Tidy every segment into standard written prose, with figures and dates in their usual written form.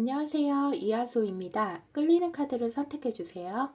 안녕하세요. 이하소입니다. 끌리는 카드를 선택해 주세요.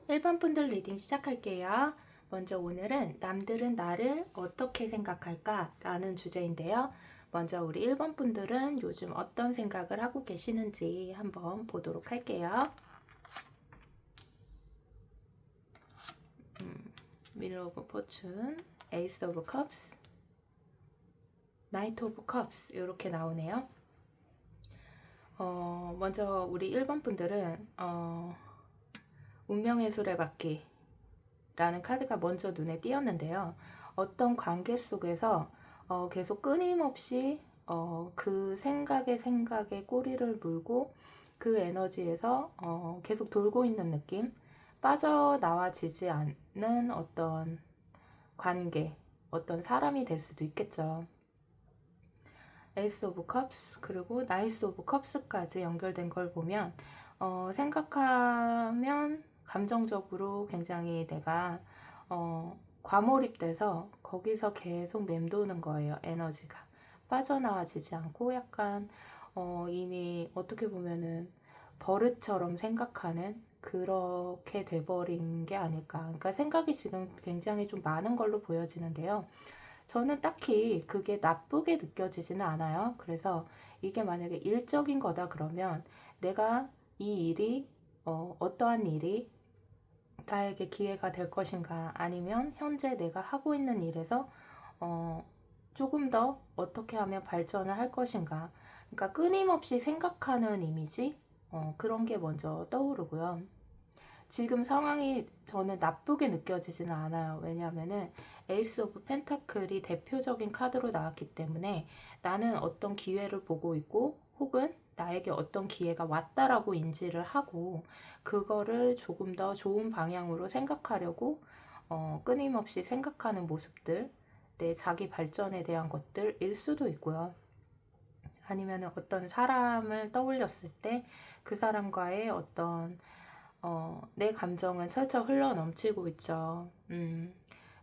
1번 분들 리딩 시작할게요. 먼저 오늘은 남들은 나를 어떻게 생각할까? 라는 주제인데요. 먼저 우리 1번 분들은 요즘 어떤 생각을 하고 계시는지 한번 보도록 할게요. 미러 오브 포춘, 에이스 오브 컵스, 나이트 오브 컵스 이렇게 나오네요. 먼저 우리 1번 분들은 운명의 수레바퀴 라는 카드가 먼저 눈에 띄었는데요. 어떤 관계 속에서 계속 끊임없이 그 생각에 꼬리를 물고 그 에너지에서 계속 돌고 있는 느낌, 빠져나와지지 않는 어떤 관계, 어떤 사람이 될 수도 있겠죠. 에이스 오브 컵스 그리고 나이스 오브 컵스까지 연결된 걸 보면 생각하면 감정적으로 굉장히 내가 과몰입돼서 거기서 계속 맴도는 거예요. 에너지가 빠져나와지지 않고 약간 이미 어떻게 보면은 버릇처럼 생각하는 그렇게 돼버린 게 아닐까. 그러니까 생각이 지금 굉장히 좀 많은 걸로 보여지는데요. 저는 딱히 그게 나쁘게 느껴지지는 않아요. 그래서 이게 만약에 일적인 거다 그러면 내가 이 일이 어떠한 일이 나에게 기회가 될 것인가, 아니면 현재 내가 하고 있는 일에서 조금 더 어떻게 하면 발전을 할 것인가. 그러니까 끊임없이 생각하는 이미지, 그런 게 먼저 떠오르고요. 지금 상황이 저는 나쁘게 느껴지지는 않아요. 왜냐하면은 에이스 오브 펜타클이 대표적인 카드로 나왔기 때문에 나는 어떤 기회를 보고 있고, 혹은 나에게 어떤 기회가 왔다라고 인지를 하고 그거를 조금 더 좋은 방향으로 생각하려고 끊임없이 생각하는 모습들, 내 자기 발전에 대한 것들일 수도 있고요. 아니면 어떤 사람을 떠올렸을 때 그 사람과의 어떤 내 감정은 철철 흘러 넘치고 있죠.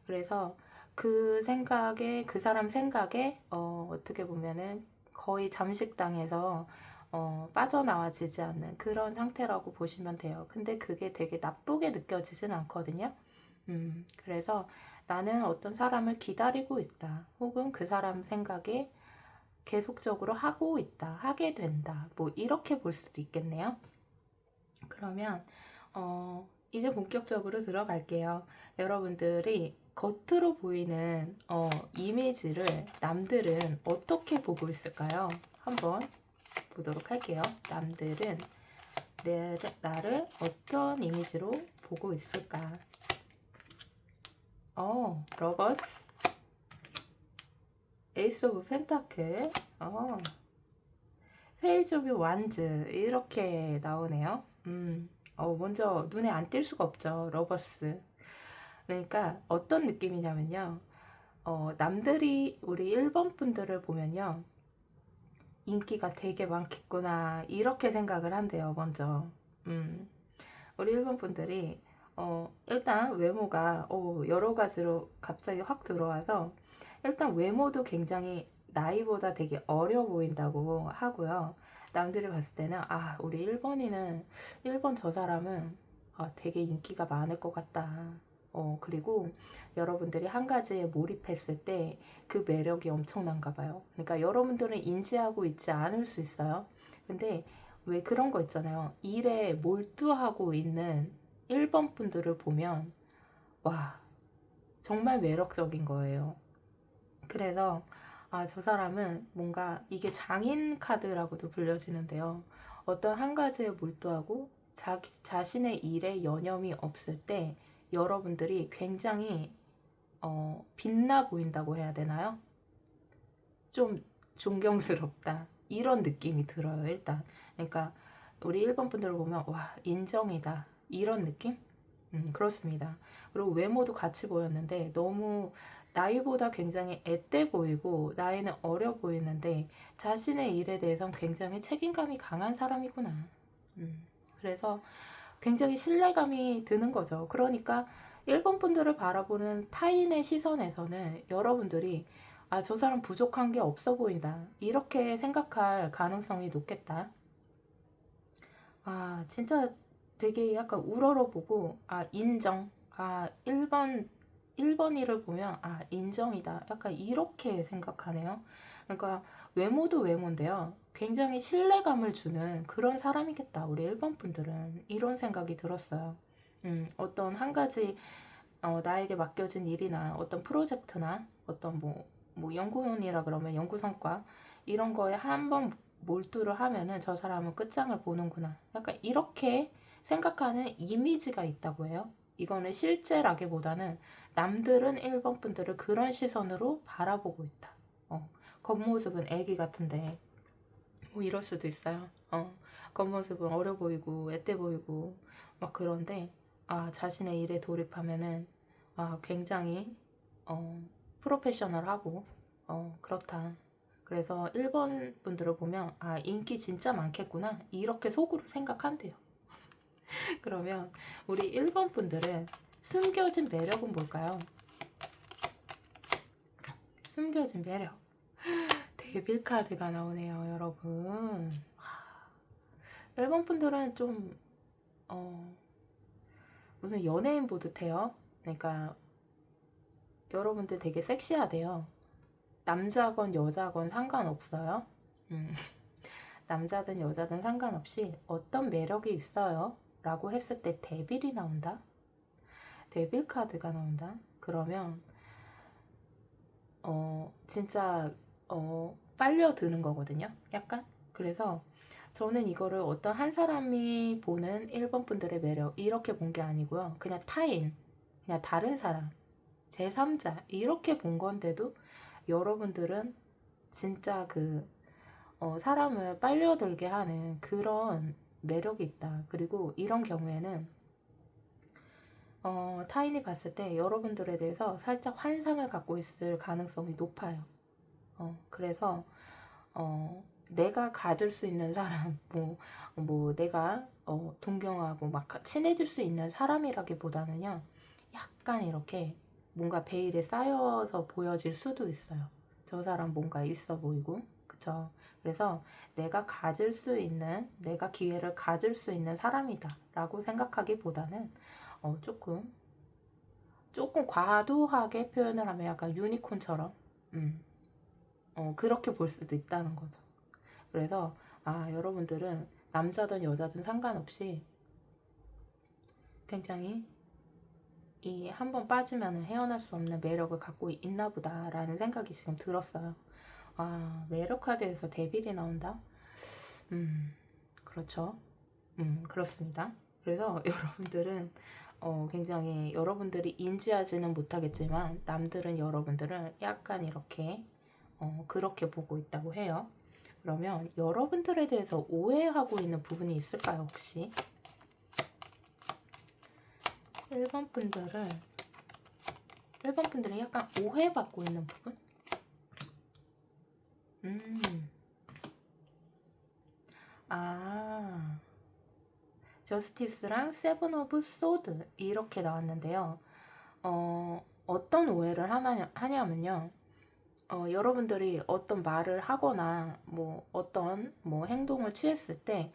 그래서 그 생각에, 그 사람 생각에, 어떻게 보면은 거의 잠식당해서, 빠져나와지지 않는 그런 상태라고 보시면 돼요. 근데 그게 되게 나쁘게 느껴지진 않거든요. 그래서 나는 어떤 사람을 기다리고 있다. 혹은 그 사람 생각에 계속적으로 하고 있다. 하게 된다. 뭐, 이렇게 볼 수도 있겠네요. 그러면 이제 본격적으로 들어갈게요. 여러분들이 겉으로 보이는 이미지를 남들은 어떻게 보고 있을까요? 한번 보도록 할게요. 남들은 나를 어떤 이미지로 보고 있을까? 러버스, 에이스 오브 펜타클, 페이지 오브 완즈 이렇게 나오네요. 먼저 눈에 안 띌 수가 없죠. 러버스. 그러니까 어떤 느낌이냐면요. 남들이 우리 1번 분들을 보면요. 인기가 되게 많겠구나. 이렇게 생각을 한대요, 먼저. 우리 1번 분들이, 일단 외모가, 여러 가지로 갑자기 확 들어와서, 일단 외모도 굉장히 나이보다 되게 어려 보인다고 하고요. 남들이 봤을 때는, 우리 1번이는, 1번 저 사람은 되게 인기가 많을 것 같다. 그리고 여러분들이 한 가지에 몰입했을 때 그 매력이 엄청난가 봐요. 그러니까 여러분들은 인지하고 있지 않을 수 있어요. 근데 왜 그런 거 있잖아요. 일에 몰두하고 있는 1번 분들을 보면, 와, 정말 매력적인 거예요. 그래서, 저 사람은 뭔가 이게 장인 카드라고도 불려지는데요. 어떤 한 가지에 몰두하고 자신의 일에 여념이 없을 때 여러분들이 굉장히 빛나 보인다고 해야 되나요? 좀 존경스럽다. 이런 느낌이 들어요, 일단. 그러니까 우리 1번 분들을 보면 와, 인정이다, 이런 느낌? 그렇습니다. 그리고 외모도 같이 보였는데 너무 나이보다 굉장히 앳돼 보이고 나이는 어려 보이는데 자신의 일에 대해서는 굉장히 책임감이 강한 사람이구나. 그래서 굉장히 신뢰감이 드는 거죠. 그러니까 1번 분들을 바라보는 타인의 시선에서는 여러분들이 아, 저 사람 부족한 게 없어 보인다, 이렇게 생각할 가능성이 높겠다. 아, 진짜 되게 약간 우러러보고, 아, 인정. 아, 1번이를 보면, 아, 인정이다, 약간 이렇게 생각하네요. 그러니까 외모도 외모인데요, 굉장히 신뢰감을 주는 그런 사람이겠다, 우리 1번 분들은. 이런 생각이 들었어요. 어떤 한 가지, 나에게 맡겨진 일이나 어떤 프로젝트나 어떤 뭐 연구원이라 그러면 연구 성과, 이런 거에 한번 몰두를 하면은 저 사람은 끝장을 보는구나, 약간 이렇게 생각하는 이미지가 있다고 해요. 이거는 실제라기보다는 남들은 1번 분들을 그런 시선으로 바라보고 있다. 겉모습은 애기 같은데 뭐 이럴 수도 있어요. 겉모습은 어려 보이고 앳돼 보이고 막 그런데, 아, 자신의 일에 돌입하면은 아, 굉장히 프로페셔널하고 그렇다. 그래서 1번 분들을 보면 아, 인기 진짜 많겠구나, 이렇게 속으로 생각한대요. 그러면 우리 1번 분들은 숨겨진 매력은 뭘까요? 숨겨진 매력. 데빌 카드가 나오네요, 여러분. 1번 분들은 좀 무슨 연예인 보듯 해요. 그러니까 여러분들 되게 섹시하대요. 남자건 여자건 상관없어요. 음, 남자든 여자든 상관없이 어떤 매력이 있어요 라고 했을 때 데빌이 나온다? 데빌 카드가 나온다? 그러면 진짜 빨려드는 거거든요, 약간. 그래서 저는 이거를 어떤 한 사람이 보는 1번 분들의 매력, 이렇게 본 게 아니고요, 그냥 타인, 그냥 다른 사람, 제3자, 이렇게 본 건데도 여러분들은 진짜 사람을 빨려들게 하는 그런 매력이 있다. 그리고 이런 경우에는 타인이 봤을 때 여러분들에 대해서 살짝 환상을 갖고 있을 가능성이 높아요. 그래서 내가 가질 수 있는 사람, 내가 동경하고 막 친해질 수 있는 사람이라기보다는요, 약간 이렇게 뭔가 베일에 쌓여서 보여질 수도 있어요. 저 사람 뭔가 있어 보이고, 그쵸? 그래서 내가 기회를 가질 수 있는 사람이다 라고 생각하기보다는 조금 과도하게 표현을 하면 약간 유니콘처럼, 그렇게 볼 수도 있다는 거죠. 그래서 아, 여러분들은 남자든 여자든 상관없이 굉장히 이 한 번 빠지면 헤어날 수 없는 매력을 갖고 있나 보다라는 생각이 지금 들었어요. 아, 매력 카드에서 데빌이 나온다? 그렇죠. 그렇습니다. 그래서 여러분들은 굉장히, 여러분들이 인지하지는 못하겠지만 남들은 여러분들을 약간 이렇게 그렇게 보고 있다고 해요. 그러면 여러분들에 대해서 오해하고 있는 부분이 있을까요, 혹시? 1번 분들을 1번 분들이 약간 오해받고 있는 부분? 아, 저스티스랑 세븐 오브 소드 이렇게 나왔는데요. 어떤 오해를 하냐면요. 여러분들이 어떤 말을 하거나 어떤 행동을 취했을 때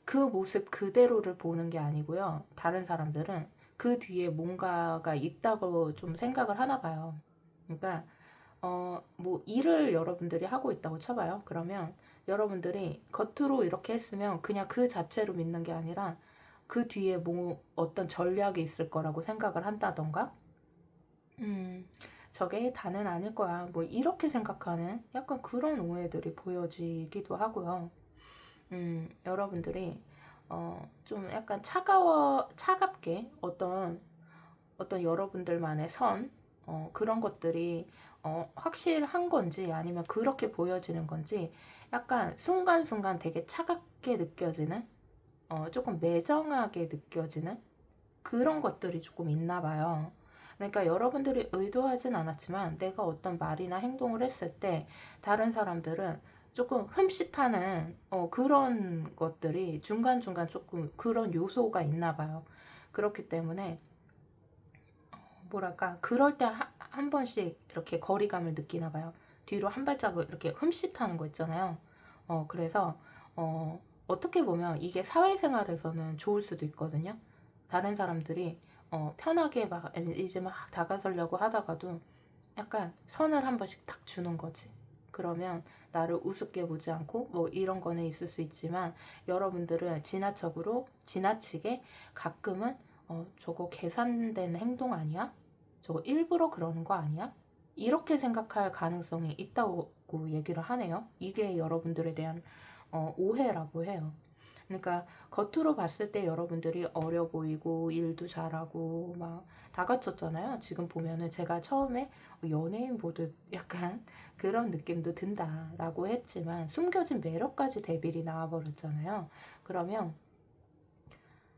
그 모습 그대로를 보는 게 아니고요, 다른 사람들은 그 뒤에 뭔가가 있다고 좀 생각을 하나 봐요. 그러니까 일을 여러분들이 하고 있다고 쳐봐요. 그러면 여러분들이 겉으로 이렇게 했으면 그냥 그 자체로 믿는 게 아니라 그 뒤에 어떤 전략이 있을 거라고 생각을 한다던가, 저게 다는 아닐 거야, 이렇게 생각하는 약간 그런 오해들이 보여지기도 하고요. 여러분들이 좀 약간 차갑게 어떤 여러분들만의 그런 것들이 확실한 건지 아니면 그렇게 보여지는 건지 약간 순간순간 되게 차갑게 느껴지는, 조금 매정하게 느껴지는 그런 것들이 조금 있나 봐요. 그러니까 여러분들이 의도하진 않았지만 내가 어떤 말이나 행동을 했을 때 다른 사람들은 조금 흠칫하는 그런 것들이 중간중간 조금 그런 요소가 있나 봐요. 그렇기 때문에 뭐랄까 그럴 때 한 번씩 이렇게 거리감을 느끼나 봐요. 뒤로 한 발자국 이렇게 흠칫하는 거 있잖아요. 그래서 어떻게 보면 이게 사회생활에서는 좋을 수도 있거든요. 다른 사람들이 편하게 막 이제 막 다가서려고 하다가도 약간 선을 한 번씩 딱 주는 거지. 그러면 나를 우습게 보지 않고 뭐 이런 거는 있을 수 있지만 여러분들은 지나치게 가끔은 저거 계산된 행동 아니야? 저거 일부러 그러는 거 아니야? 이렇게 생각할 가능성이 있다고 얘기를 하네요. 이게 여러분들에 대한 오해라고 해요. 그러니까 겉으로 봤을 때 여러분들이 어려 보이고 일도 잘하고 막 다 갖췄잖아요. 지금 보면은 제가 처음에 연예인 보듯 약간 그런 느낌도 든다라고 했지만 숨겨진 매력까지 대빌이 나와버렸잖아요. 그러면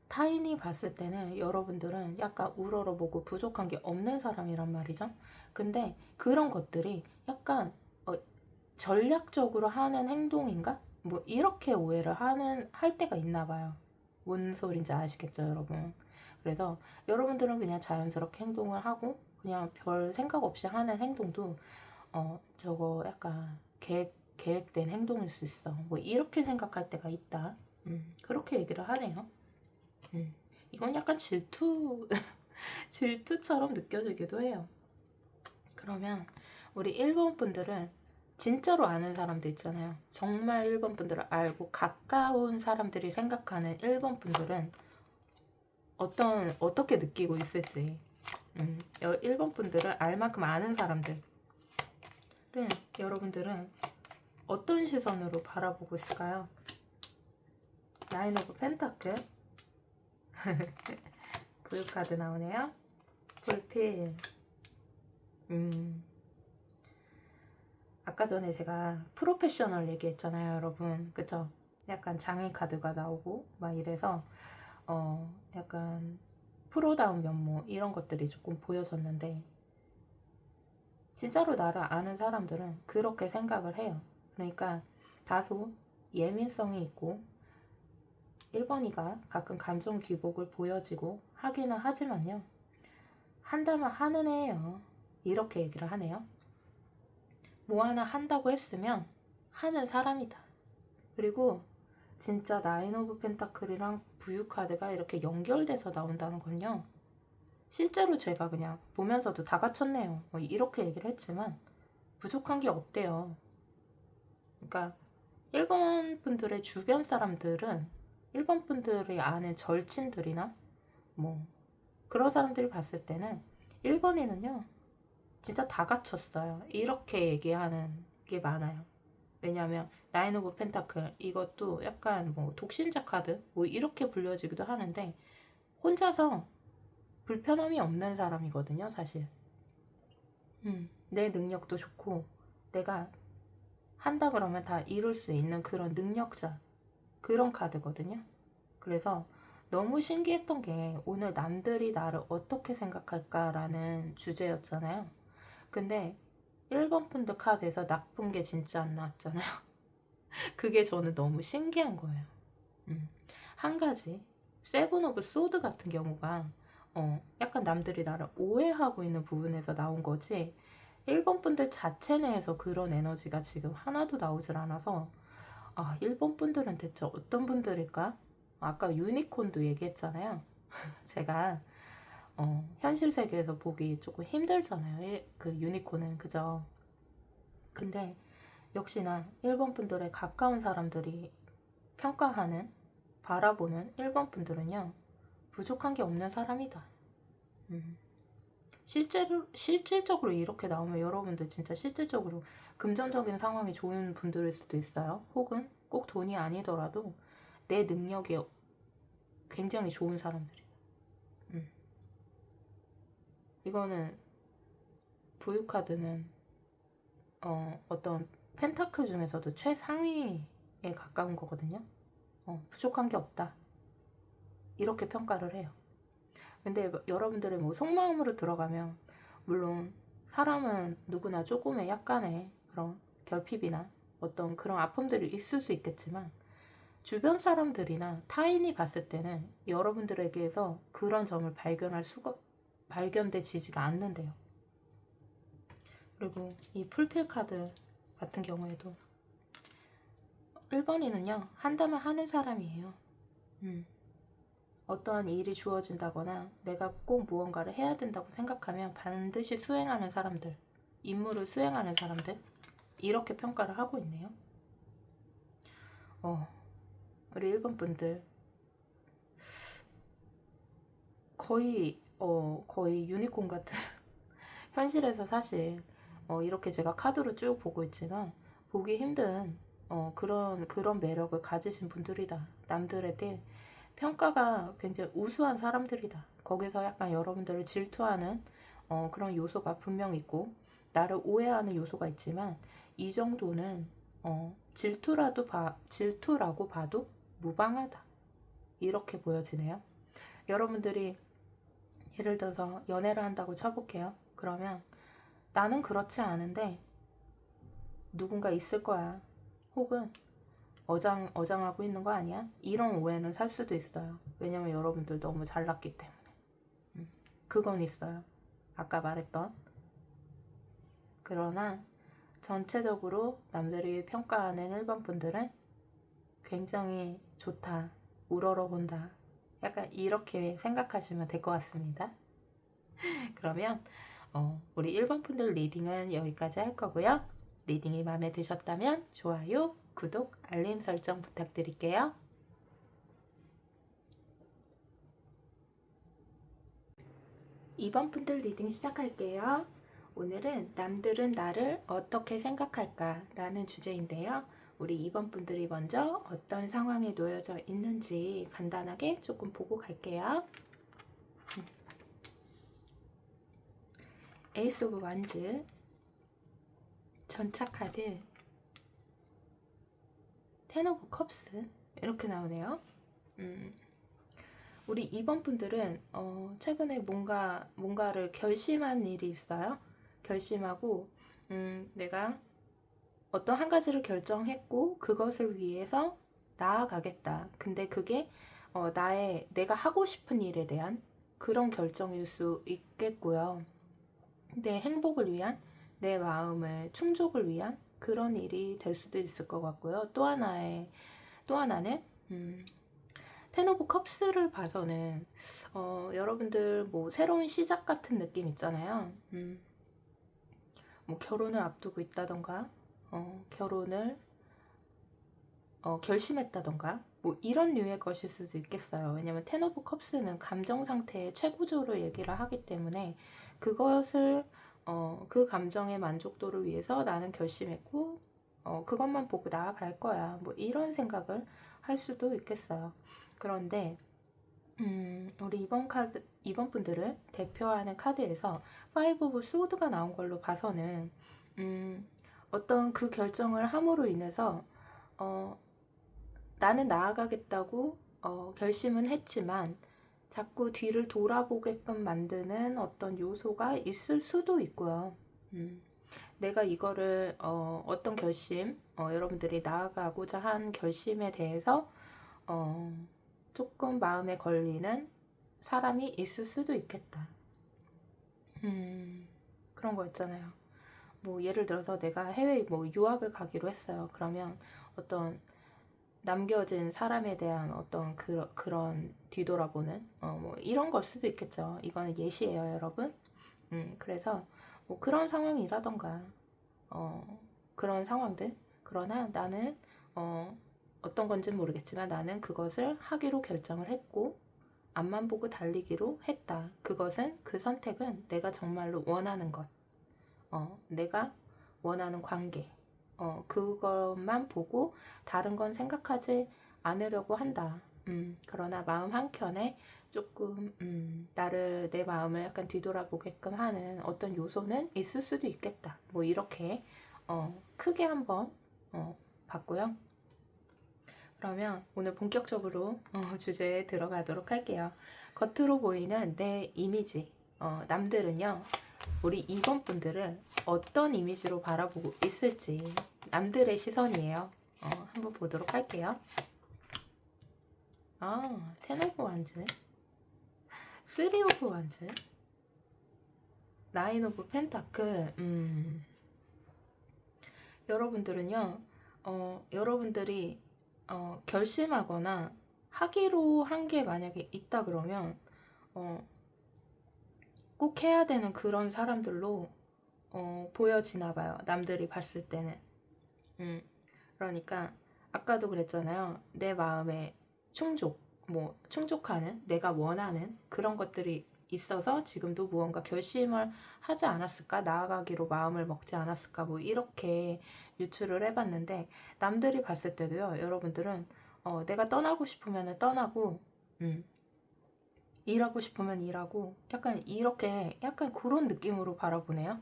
타인이 봤을 때는 여러분들은 약간 우러러보고 부족한 게 없는 사람이란 말이죠. 근데 그런 것들이 약간 전략적으로 하는 행동인가? 뭐 이렇게 오해를 할 때가 있나 봐요. 뭔 소린지 아시겠죠, 여러분? 그래서 여러분들은 그냥 자연스럽게 행동을 하고 그냥 별 생각 없이 하는 행동도 저거 약간 계획된 행동일 수 있어. 뭐 이렇게 생각할 때가 있다. 그렇게 얘기를 하네요. 이건 약간 질투처럼 느껴지기도 해요. 그러면 우리 일본 분들은 진짜로 아는 사람들 있잖아요. 정말 일본 분들을 알고 가까운 사람들이 생각하는 일본 분들은 어떻게 느끼고 있을지. 일본 분들을 알 만큼 아는 사람들은 여러분들은 어떤 시선으로 바라보고 있을까요? 나인 오브 펜타클 부유카드 나오네요. 불필. 아까 전에 제가 프로페셔널 얘기했잖아요, 여러분. 그쵸? 약간 장애 카드가 나오고 막 이래서 약간 프로다운 면모 이런 것들이 조금 보여졌는데 진짜로 나를 아는 사람들은 그렇게 생각을 해요. 그러니까 다소 예민성이 있고 1번이가 가끔 감정 기복을 보여지고 하기는 하지만요. 한다면 하는 애예요. 이렇게 얘기를 하네요. 뭐 하나 한다고 했으면 하는 사람이다. 그리고 진짜 나인 오브 펜타클이랑 부유 카드가 이렇게 연결돼서 나온다는 건요. 실제로 제가 그냥 보면서도 다 갖췄네요. 뭐 이렇게 얘기를 했지만 부족한 게 없대요. 그러니까 일본 분들의 주변 사람들은 일본 분들이 아는 절친들이나 뭐 그런 사람들이 봤을 때는 일본인은요 진짜 다 갖췄어요. 이렇게 얘기하는 게 많아요. 왜냐하면 나인 오브 펜타클 이것도 약간 뭐 독신자 카드 뭐 이렇게 불려지기도 하는데 혼자서 불편함이 없는 사람이거든요, 사실. 내 능력도 좋고 내가 한다 그러면 다 이룰 수 있는 그런 능력자 그런 카드거든요. 그래서 너무 신기했던 게 오늘 남들이 나를 어떻게 생각할까라는 주제였잖아요. 근데 1번 푼드 카드에서 나쁜 게 진짜 안 나왔잖아요. 그게 저는 너무 신기한 거예요. 한 가지 세븐 오브 소드 같은 경우가 약간 남들이 나를 오해하고 있는 부분에서 나온 거지 1번 분들 자체 내에서 그런 에너지가 지금 하나도 나오질 않아서 1번 분들은 대체 어떤 분들일까? 아까 유니콘도 얘기했잖아요. 제가 현실 세계에서 보기 조금 힘들잖아요. 그 유니콘은 그죠? 근데 역시나 1번 분들의 가까운 사람들이 평가하는 바라보는 1번 분들은요 부족한 게 없는 사람이다. 실질적으로 이렇게 나오면 여러분들 진짜 실질적으로 금전적인 상황이 좋은 분들일 수도 있어요. 혹은 꼭 돈이 아니더라도 내 능력이 굉장히 좋은 사람들이에요. 이거는 부유카드는 어떤 펜타클 중에서도 최상위에 가까운 거거든요. 부족한 게 없다. 이렇게 평가를 해요. 근데 여러분들의 뭐 속마음으로 들어가면 물론 사람은 누구나 조금의 약간의 그런 결핍이나 어떤 그런 아픔들이 있을 수 있겠지만 주변 사람들이나 타인이 봤을 때는 여러분들에게서 그런 점을 발견되지가 않는데요. 그리고 이 풀필 카드 같은 경우에도 1번이는요 한다면 하는 사람이에요. 어떠한 일이 주어진다거나 내가 꼭 무언가를 해야 된다고 생각하면 반드시 수행하는 사람들, 임무를 수행하는 사람들, 이렇게 평가를 하고 있네요. 우리 1번 분들 거의 유니콘 같은 현실에서 사실 이렇게 제가 카드로 쭉 보고 있지만 보기 힘든 그런 매력을 가지신 분들이다. 남들에 대해 평가가 굉장히 우수한 사람들이다. 거기서 약간 여러분들을 질투하는 그런 요소가 분명 있고 나를 오해하는 요소가 있지만 이 정도는 질투라고 봐도 무방하다. 이렇게 보여지네요. 여러분들이 예를 들어서 연애를 한다고 쳐볼게요. 그러면 나는 그렇지 않은데 누군가 있을 거야. 혹은 어장하고 있는 거 아니야? 이런 오해는 살 수도 있어요. 왜냐면 여러분들 너무 잘났기 때문에. 그건 있어요. 아까 말했던. 그러나 전체적으로 남들이 평가하는 1번 분들은 굉장히 좋다. 우러러 본다. 약간 이렇게 생각하시면 될 것 같습니다. 그러면 우리 1번 분들 리딩은 여기까지 할 거고요. 리딩이 마음에 드셨다면 좋아요, 구독, 알림 설정 부탁드릴게요. 2번 분들 리딩 시작할게요. 오늘은 남들은 나를 어떻게 생각할까 라는 주제인데요. 우리 2번 분들이 먼저 어떤 상황에 놓여져 있는지 간단하게 조금 보고 갈게요. 에이스 오브 완즈, 전차 카드, 텐 오브 컵스 이렇게 나오네요. 우리 2번 분들은 최근에 뭔가를 결심한 일이 있어요. 결심하고 내가 어떤 한 가지를 결정했고 그것을 위해서 나아가겠다. 근데 그게 내가 하고 싶은 일에 대한 그런 결정일 수 있겠고요. 내 행복을 위한, 내 마음의 충족을 위한 그런 일이 될 수도 있을 것 같고요. 또 하나는 텐 오브 컵스를 봐서는 여러분들 뭐 새로운 시작 같은 느낌 있잖아요. 뭐 결혼을 앞두고 있다던가 결혼을 결심했다던가 뭐 이런 류의 것일 수도 있겠어요. 왜냐면 텐 오브 컵스는 감정 상태의 최고조를 얘기를 하기 때문에 그것을 그 감정의 만족도를 위해서 나는 결심했고 그것만 보고 나아갈 거야. 뭐 이런 생각을 할 수도 있겠어요. 그런데 우리 이번 분들을 대표하는 카드에서 파이브 오브 소드가 나온 걸로 봐서는 어떤 그 결정을 함으로 인해서 나는 나아가겠다고 결심은 했지만 자꾸 뒤를 돌아보게끔 만드는 어떤 요소가 있을 수도 있고요. 내가 이거를 어떤 결심, 여러분들이 나아가고자 한 결심에 대해서 조금 마음에 걸리는 사람이 있을 수도 있겠다. 그런 거 있잖아요. 뭐 예를 들어서 내가 해외 뭐 유학을 가기로 했어요. 그러면 어떤 남겨진 사람에 대한 어떤 그런 뒤돌아보는 뭐 이런 걸 수도 있겠죠. 이거는 예시예요, 여러분. 그래서 뭐 그런 상황이라던가 그런 상황들. 그러나 나는 어떤 건지는 모르겠지만 나는 그것을 하기로 결정을 했고 앞만 보고 달리기로 했다. 그것은 그 선택은 내가 정말로 원하는 것, 내가 원하는 관계, 그것만 보고 다른 건 생각하지 않으려고 한다. 그러나 마음 한켠에 조금 내 마음을 약간 뒤돌아보게끔 하는 어떤 요소는 있을 수도 있겠다. 뭐 이렇게 크게 한번 봤고요. 그러면 오늘 본격적으로 주제에 들어가도록 할게요. 겉으로 보이는 내 이미지. 남들은요, 우리 2번 분들을 어떤 이미지로 바라보고 있을지 남들의 시선이에요. 한번 보도록 할게요. 텐 오브 완즈, 3 오브 완즈, 9 오브 펜타클. 여러분들은요, 여러분들이 결심하거나 하기로 한 게 만약에 있다 그러면 꼭 해야 되는 그런 사람들로 보여지나 봐요. 남들이 봤을 때는. 그러니까 아까도 그랬잖아요. 내 마음에 충족하는, 내가 원하는 그런 것들이 있어서 지금도 무언가 결심을 하지 않았을까? 나아가기로 마음을 먹지 않았을까? 뭐 이렇게 유추를 해봤는데, 남들이 봤을 때도요, 여러분들은 내가 떠나고 싶으면 떠나고, 일하고 싶으면 일하고, 약간 이렇게 약간 그런 느낌으로 바라보네요.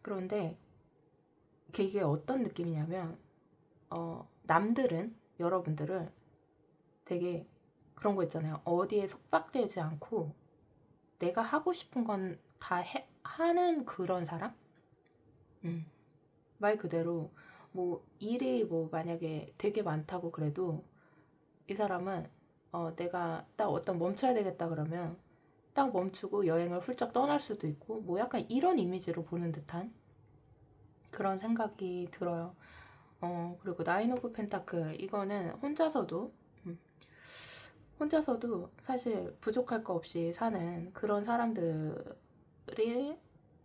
그런데 이게 어떤 느낌이냐면, 남들은 여러분들을 되게 그런 거 있잖아요. 어디에 속박되지 않고 내가 하고 싶은 건 다 하는 그런 사람? 말 그대로 뭐 일이 뭐 만약에 되게 많다고 그래도 이 사람은 내가 딱 어떤 멈춰야 되겠다 그러면 딱 멈추고 여행을 훌쩍 떠날 수도 있고, 뭐 약간 이런 이미지로 보는 듯한 그런 생각이 들어요. 그리고 나인 오브 펜타클, 이거는 혼자서도 사실 부족할 거 없이 사는 그런 사람들이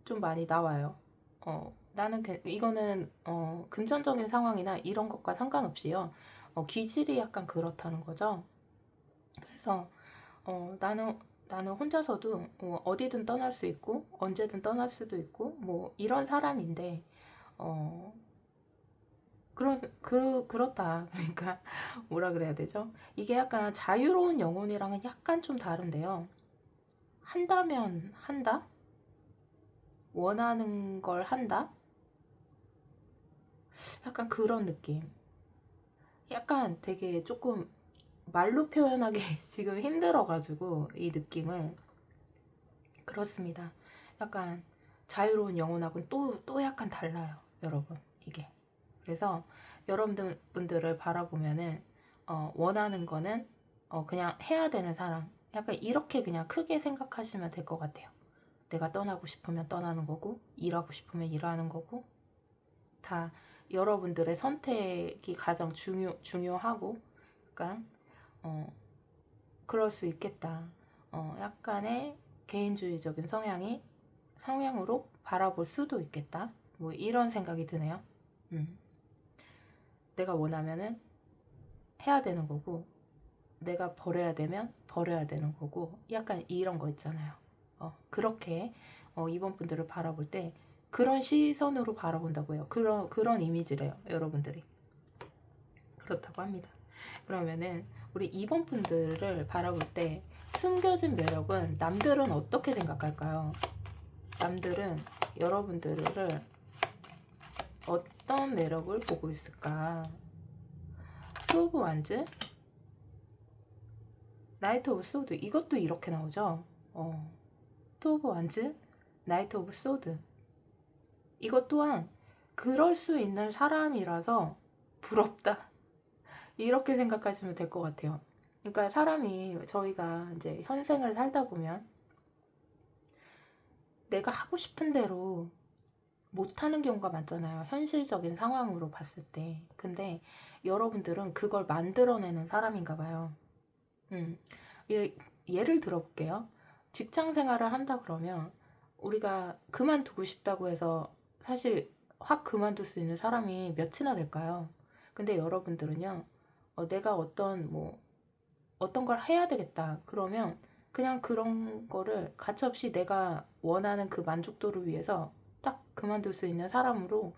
좀 많이 나와요. 나는 이거는 금전적인 상황이나 이런 것과 상관없이요. 기질이 약간 그렇다는 거죠. 그래서 나는 혼자서도 어디든 떠날 수 있고 언제든 떠날 수도 있고 뭐 이런 사람인데, 어, 그렇다. 그러니까, 뭐라 그래야 되죠? 이게 약간 자유로운 영혼이랑은 약간 좀 다른데요. 한다면 한다? 원하는 걸 한다? 약간 그런 느낌. 약간 되게 조금 말로 표현하기 지금 힘들어가지고, 이 느낌을. 그렇습니다. 약간 자유로운 영혼하고는 또 약간 달라요, 여러분. 이게. 그래서 여러분들을 바라보면은 원하는 거는 그냥 해야 되는 사람, 약간 이렇게 그냥 크게 생각하시면 될 것 같아요. 내가 떠나고 싶으면 떠나는 거고, 일하고 싶으면 일하는 거고, 다 여러분들의 선택이 가장 중요하고, 약간 그럴 수 있겠다. 약간의 개인주의적인 성향으로 바라볼 수도 있겠다. 뭐 이런 생각이 드네요. 내가 원하면은 해야 되는 거고, 내가 버려야 되면 버려야 되는 거고, 약간 이런 거 있잖아요. 그렇게 이번 분들을 바라볼 때 그런 시선으로 바라본다고 해요. 그런 이미지래요, 여러분들이. 그렇다고 합니다. 그러면은 우리 이번 분들을 바라볼 때 숨겨진 매력은 남들은 어떻게 생각할까요? 남들은 여러분들을 어떤 매력을 보고 있을까? 투 오브 완즈, 나이트 오브 소드, 이것도 이렇게 나오죠. 투 오브 완즈, 나이트 오브 소드, 이것 또한 그럴 수 있는 사람이라서 부럽다, 이렇게 생각하시면 될 것 같아요. 그러니까 저희가 이제 현생을 살다 보면 내가 하고 싶은 대로 못하는 경우가 많잖아요. 현실적인 상황으로 봤을 때. 근데 여러분들은 그걸 만들어내는 사람인가 봐요. 음, 예를 들어볼게요. 직장 생활을 한다 그러면 우리가 그만두고 싶다고 해서 사실 확 그만둘 수 있는 사람이 몇이나 될까요? 근데 여러분들은요, 내가 어떤 걸 해야 되겠다 그러면 그냥 그런 거를 가차없이 내가 원하는 그 만족도를 위해서 딱 그만둘 수 있는 사람으로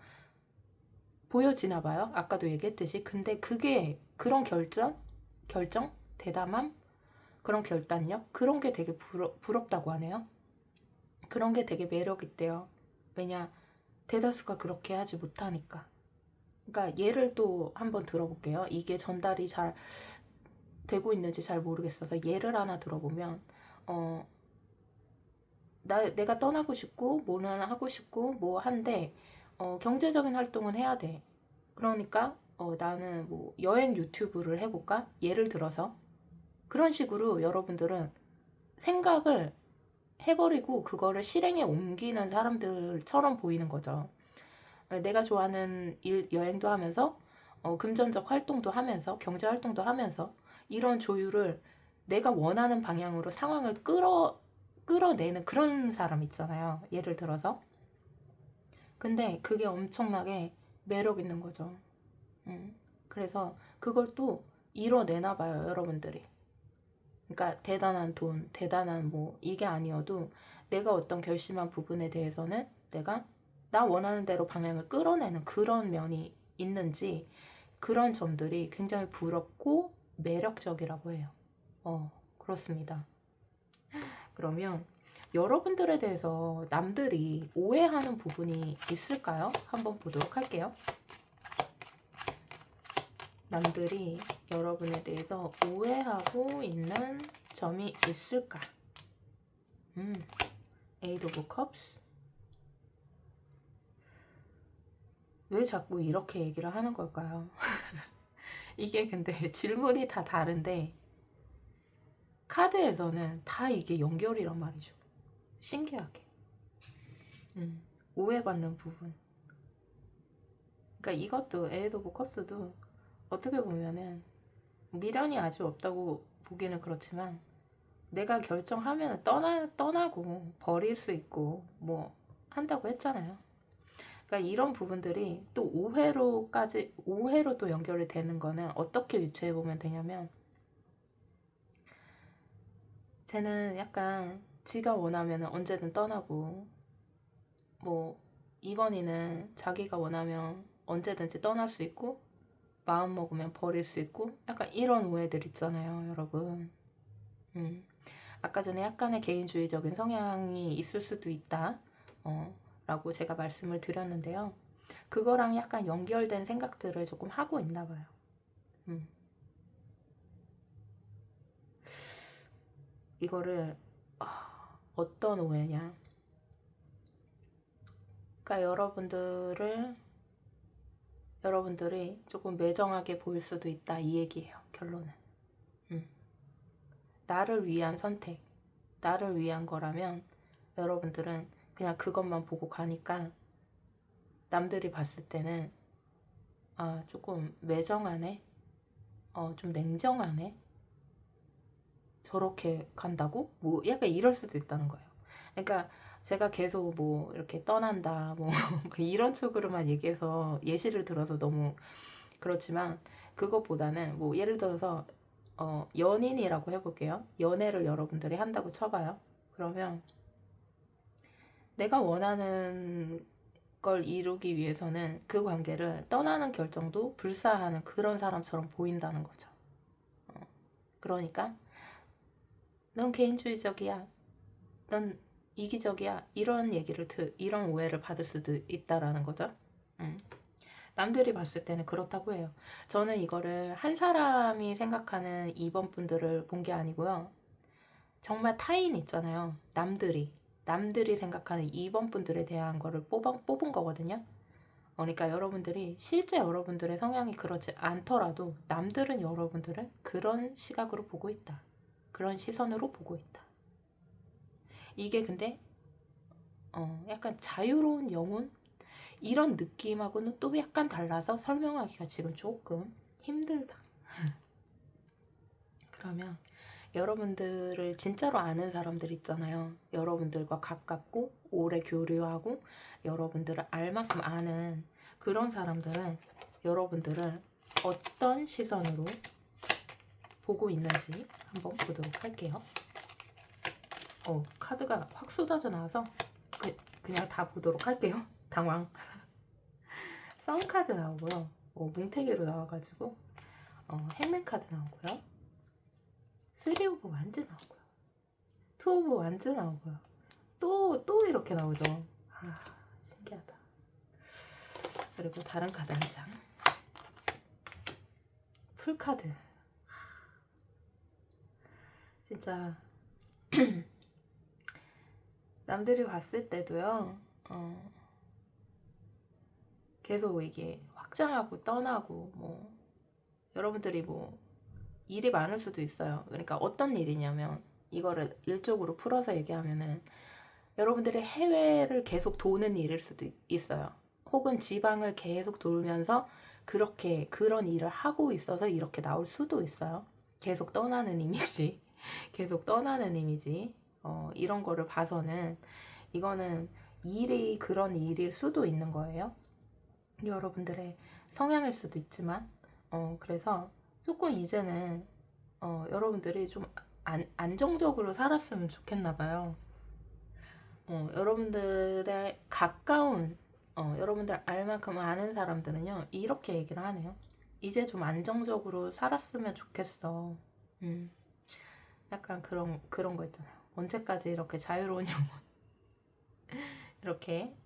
보여지나 봐요. 아까도 얘기했듯이. 근데 그게 그런 결정, 대담함, 그런 결단력, 그런 게 되게 부럽다고 하네요. 그런 게 되게 매력 있대요. 왜냐, 대다수가 그렇게 하지 못하니까. 그러니까 예를 또 한번 들어볼게요. 이게 전달이 잘 되고 있는지 잘 모르겠어서 예를 하나 들어보면, 어, 내가 떠나고 싶고 뭐는 하고 싶고 뭐 한데, 경제적인 활동은 해야 돼. 그러니까 나는 뭐 여행 유튜브를 해볼까? 예를 들어서 그런 식으로 여러분들은 생각을 해버리고 그거를 실행에 옮기는 사람들처럼 보이는 거죠. 내가 좋아하는 여행도 하면서 금전적 활동도 하면서 경제 활동도 하면서 이런 조율을 내가 원하는 방향으로 상황을 끌어내는 그런 사람 있잖아요. 예를 들어서. 근데 그게 엄청나게 매력 있는 거죠. 그래서 그걸 또 이뤄내나 봐요, 여러분들이. 그러니까 대단한 돈, 대단한 뭐 이게 아니어도 내가 어떤 결심한 부분에 대해서는 내가 나 원하는 대로 방향을 끌어내는 그런 면이 있는지 그런 점들이 굉장히 부럽고 매력적이라고 해요. 그렇습니다. 그러면 여러분들에 대해서 남들이 오해하는 부분이 있을까요? 한번 보도록 할게요. 남들이 여러분에 대해서 오해하고 있는 점이 있을까? Eight of Cups. 왜 자꾸 이렇게 얘기를 하는 걸까요? 이게 근데 질문이 다 다른데 카드에서는 다 이게 연결이란 말이죠. 신기하게. 오해받는 부분. 그러니까 이것도 Eight of Cups도 어떻게 보면은 미련이 아주 없다고 보기는 그렇지만 내가 결정하면 떠나고 버릴 수 있고 뭐 한다고 했잖아요. 그러니까 이런 부분들이 또 오해로 또 연결이 되는 거는 어떻게 유추해 보면 되냐면 쟤는 약간 지가 원하면 언제든 떠나고 뭐 이번이는 자기가 원하면 언제든지 떠날 수 있고 마음 먹으면 버릴 수 있고 약간 이런 오해들 있잖아요, 여러분. 아까 전에 약간의 개인주의적인 성향이 있을 수도 있다 라고 제가 말씀을 드렸는데요. 그거랑 약간 연결된 생각들을 조금 하고 있나 봐요. 이거를 어떤 오해냐, 그러니까 여러분들이 조금 매정하게 보일 수도 있다 이 얘기예요. 결론은 나를 위한 선택, 나를 위한 거라면 여러분들은 그냥 그것만 보고 가니까 남들이 봤을 때는 조금 매정하네, 좀 냉정하네, 저렇게 간다고? 뭐 약간 이럴 수도 있다는 거예요. 그러니까 제가 계속 뭐 이렇게 떠난다 뭐 이런 쪽으로만 얘기해서 예시를 들어서 너무 그렇지만 그것보다는 뭐 예를 들어서 연인이라고 해볼게요. 연애를 여러분들이 한다고 쳐봐요. 그러면 내가 원하는 걸 이루기 위해서는 그 관계를 떠나는 결정도 불사하는 그런 사람처럼 보인다는 거죠. 그러니까 넌 개인주의적이야, 넌 이기적이야, 이런 오해를 받을 수도 있다라는 거죠. 남들이 봤을 때는 그렇다고 해요. 저는 이거를 한 사람이 생각하는 2번 분들을 본 게 아니고요. 정말 타인 있잖아요. 남들이 생각하는 2번 분들에 대한 거를 뽑은 거거든요. 그러니까 여러분들이 실제 여러분들의 성향이 그렇지 않더라도 남들은 여러분들을 그런 시각으로 보고 있다. 그런 시선으로 보고 있다. 이게 근데 약간 자유로운 영혼? 이런 느낌하고는 또 약간 달라서 설명하기가 지금 조금 힘들다. 그러면 여러분들을 진짜로 아는 사람들 있잖아요. 여러분들과 가깝고 오래 교류하고 여러분들을 알 만큼 아는 그런 사람들은 여러분들을 어떤 시선으로 보고 있는지 한번 보도록 할게요. 카드가 확 쏟아져 나와서 그냥 다 보도록 할게요. 당황. 썬카드 나오고요. 뭉태기로 나와가지고 행맨 카드 나오고요. 3 오브 완즈 나오고요. 2 오브 완즈 나오고요. 또 이렇게 나오죠. 그리고 다른 카드 한 장. 풀카드. 진짜 남들이 봤을 때도요. 계속 이게 확장하고 떠나고 뭐 여러분들이 뭐 일이 많을 수도 있어요. 그러니까 어떤 일이냐면 이거를 일적으로 풀어서 얘기하면은 여러분들이 해외를 계속 도는 일일 수도 있어요. 혹은 지방을 계속 돌면서 그렇게 그런 일을 하고 있어서 이렇게 나올 수도 있어요. 계속 떠나는 이미지, 계속 떠나는 이미지. 이런 거를 봐서는 이거는 일이 그런 일일 수도 있는 거예요. 여러분들의 성향일 수도 있지만, 그래서 조금 이제는 여러분들이 좀 안정적으로 살았으면 좋겠나 봐요. 여러분들의 가까운 여러분들 알만큼 아는 사람들은요 이렇게 얘기를 하네요. 이제 좀 안정적으로 살았으면 좋겠어. 약간 그런 거 있잖아요. 언제까지 이렇게 자유로운 영혼 이렇게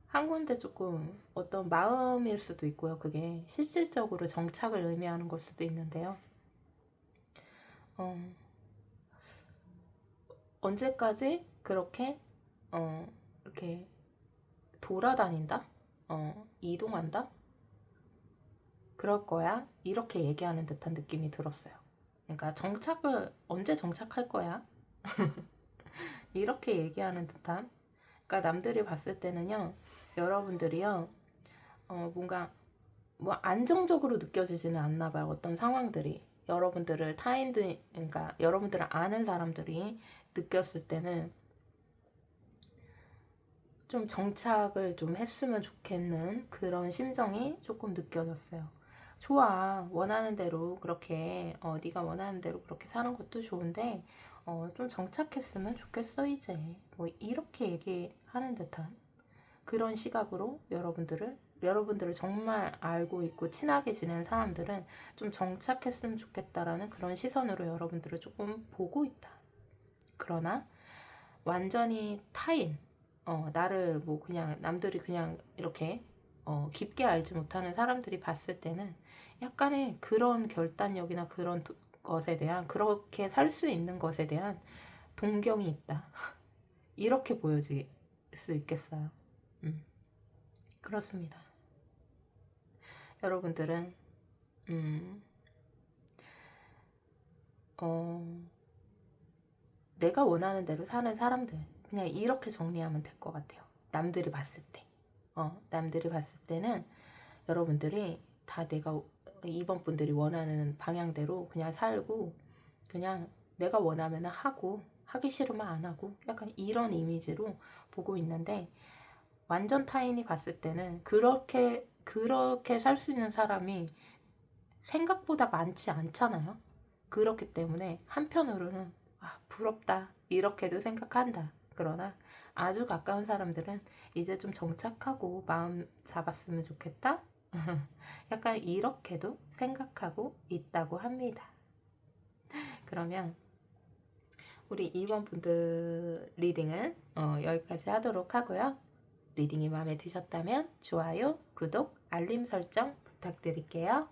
한 군데 조금 어떤 마음일 수도 있고요. 그게 실질적으로 정착을 의미하는 걸 수도 있는데요. 언제까지 그렇게 이렇게 돌아다닌다? 이동한다? 그럴 거야? 이렇게 얘기하는 듯한 느낌이 들었어요. 그러니까 정착을 언제 정착할 거야? 이렇게 얘기하는 듯한. 그러니까 남들이 봤을 때는요, 여러분들이요, 뭔가 뭐 안정적으로 느껴지지는 않나 봐요. 어떤 상황들이 여러분들을 타인들, 그러니까 여러분들을 아는 사람들이 느꼈을 때는 좀 정착을 좀 했으면 좋겠는 그런 심정이 조금 느껴졌어요. 좋아, 원하는 대로 그렇게 네가 원하는 대로 그렇게 사는 것도 좋은데 좀 정착했으면 좋겠어 이제. 뭐 이렇게 얘기하는 듯한 그런 시각으로 여러분들을 정말 알고 있고 친하게 지낸 사람들은 좀 정착했으면 좋겠다라는 그런 시선으로 여러분들을 조금 보고 있다. 그러나 완전히 타인, 나를 뭐 그냥 남들이 그냥 이렇게 깊게 알지 못하는 사람들이 봤을 때는 약간의 그런 결단력이나 그런 것에 대한, 그렇게 살 수 있는 것에 대한 동경이 있다. 이렇게 보여질 수 있겠어요. 그렇습니다. 여러분들은 음, 어, 내가 원하는 대로 사는 사람들, 그냥 이렇게 정리하면 될 것 같아요. 남들이 봤을 때. 남들이 봤을 때는 여러분들이 다 이번 분들이 원하는 방향대로 그냥 살고, 그냥 내가 원하면 하고, 하기 싫으면 안 하고, 약간 이런 이미지로 보고 있는데, 완전 타인이 봤을 때는 그렇게 살 수 있는 사람이 생각보다 많지 않잖아요. 그렇기 때문에 한편으로는 부럽다 이렇게도 생각한다. 그러나 아주 가까운 사람들은 이제 좀 정착하고 마음 잡았으면 좋겠다. 약간 이렇게도 생각하고 있다고 합니다. 그러면 우리 2번 분들 리딩은 여기까지 하도록 하고요. 리딩이 마음에 드셨다면 좋아요, 구독, 알림 설정 부탁드릴게요.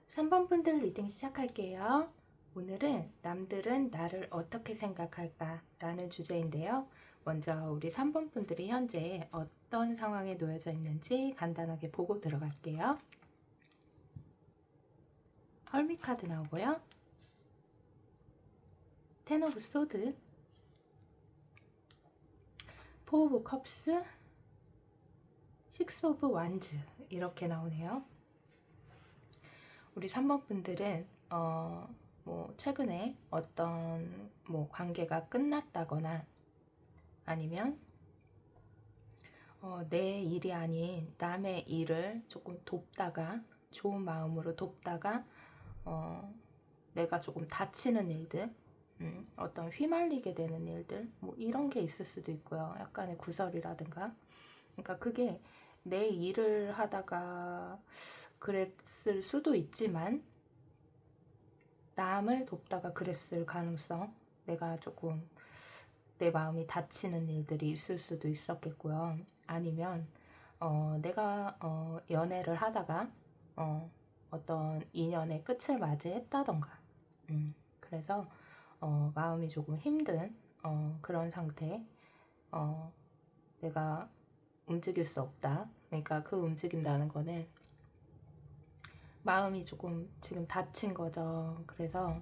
3번 분들 리딩 시작할게요. 오늘은 남들은 나를 어떻게 생각할까? 라는 주제인데요. 먼저 우리 3번 분들이 현재 어떤 상황에 놓여져 있는지 간단하게 보고 들어갈게요. 헐미 카드 나오고요. 텐 오브 소드, 포 오브 컵스, 식스 오브 완즈 이렇게 나오네요. 우리 3번 분들은 뭐 최근에 어떤 뭐 관계가 끝났다거나 아니면 내 일이 아닌 남의 일을 조금 돕다가, 좋은 마음으로 돕다가 내가 조금 다치는 일들, 어떤 휘말리게 되는 일들, 뭐 이런 게 있을 수도 있고요. 약간의 구설이라든가. 그러니까 그게 내 일을 하다가 그랬을 수도 있지만 남을 돕다가 그랬을 가능성, 내가 조금 내 마음이 다치는 일들이 있을 수도 있었겠고요. 아니면 내가 연애를 하다가 어떤 인연의 끝을 맞이했다던가 그래서 마음이 조금 힘든 그런 상태, 내가 움직일 수 없다. 그러니까 그 움직인다는 거는 마음이 조금 지금 다친 거죠. 그래서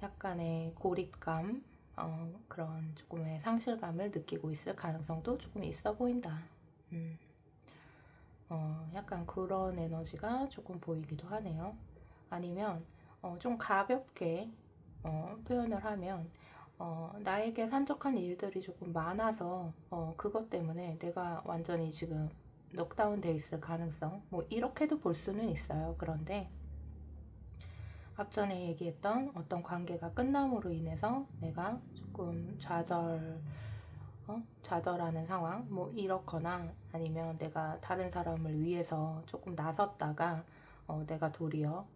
약간의 고립감, 그런 조금의 상실감을 느끼고 있을 가능성도 조금 있어 보인다. 약간 그런 에너지가 조금 보이기도 하네요. 아니면 좀 가볍게 표현을 하면 나에게 산적한 일들이 조금 많아서 그것 때문에 내가 완전히 지금 넉다운 돼 있을 가능성, 뭐 이렇게도 볼 수는 있어요. 그런데 앞전에 얘기했던 어떤 관계가 끝남으로 인해서 내가 조금 좌절하는 상황, 뭐 이렇거나 아니면 내가 다른 사람을 위해서 조금 나섰다가 내가 도리어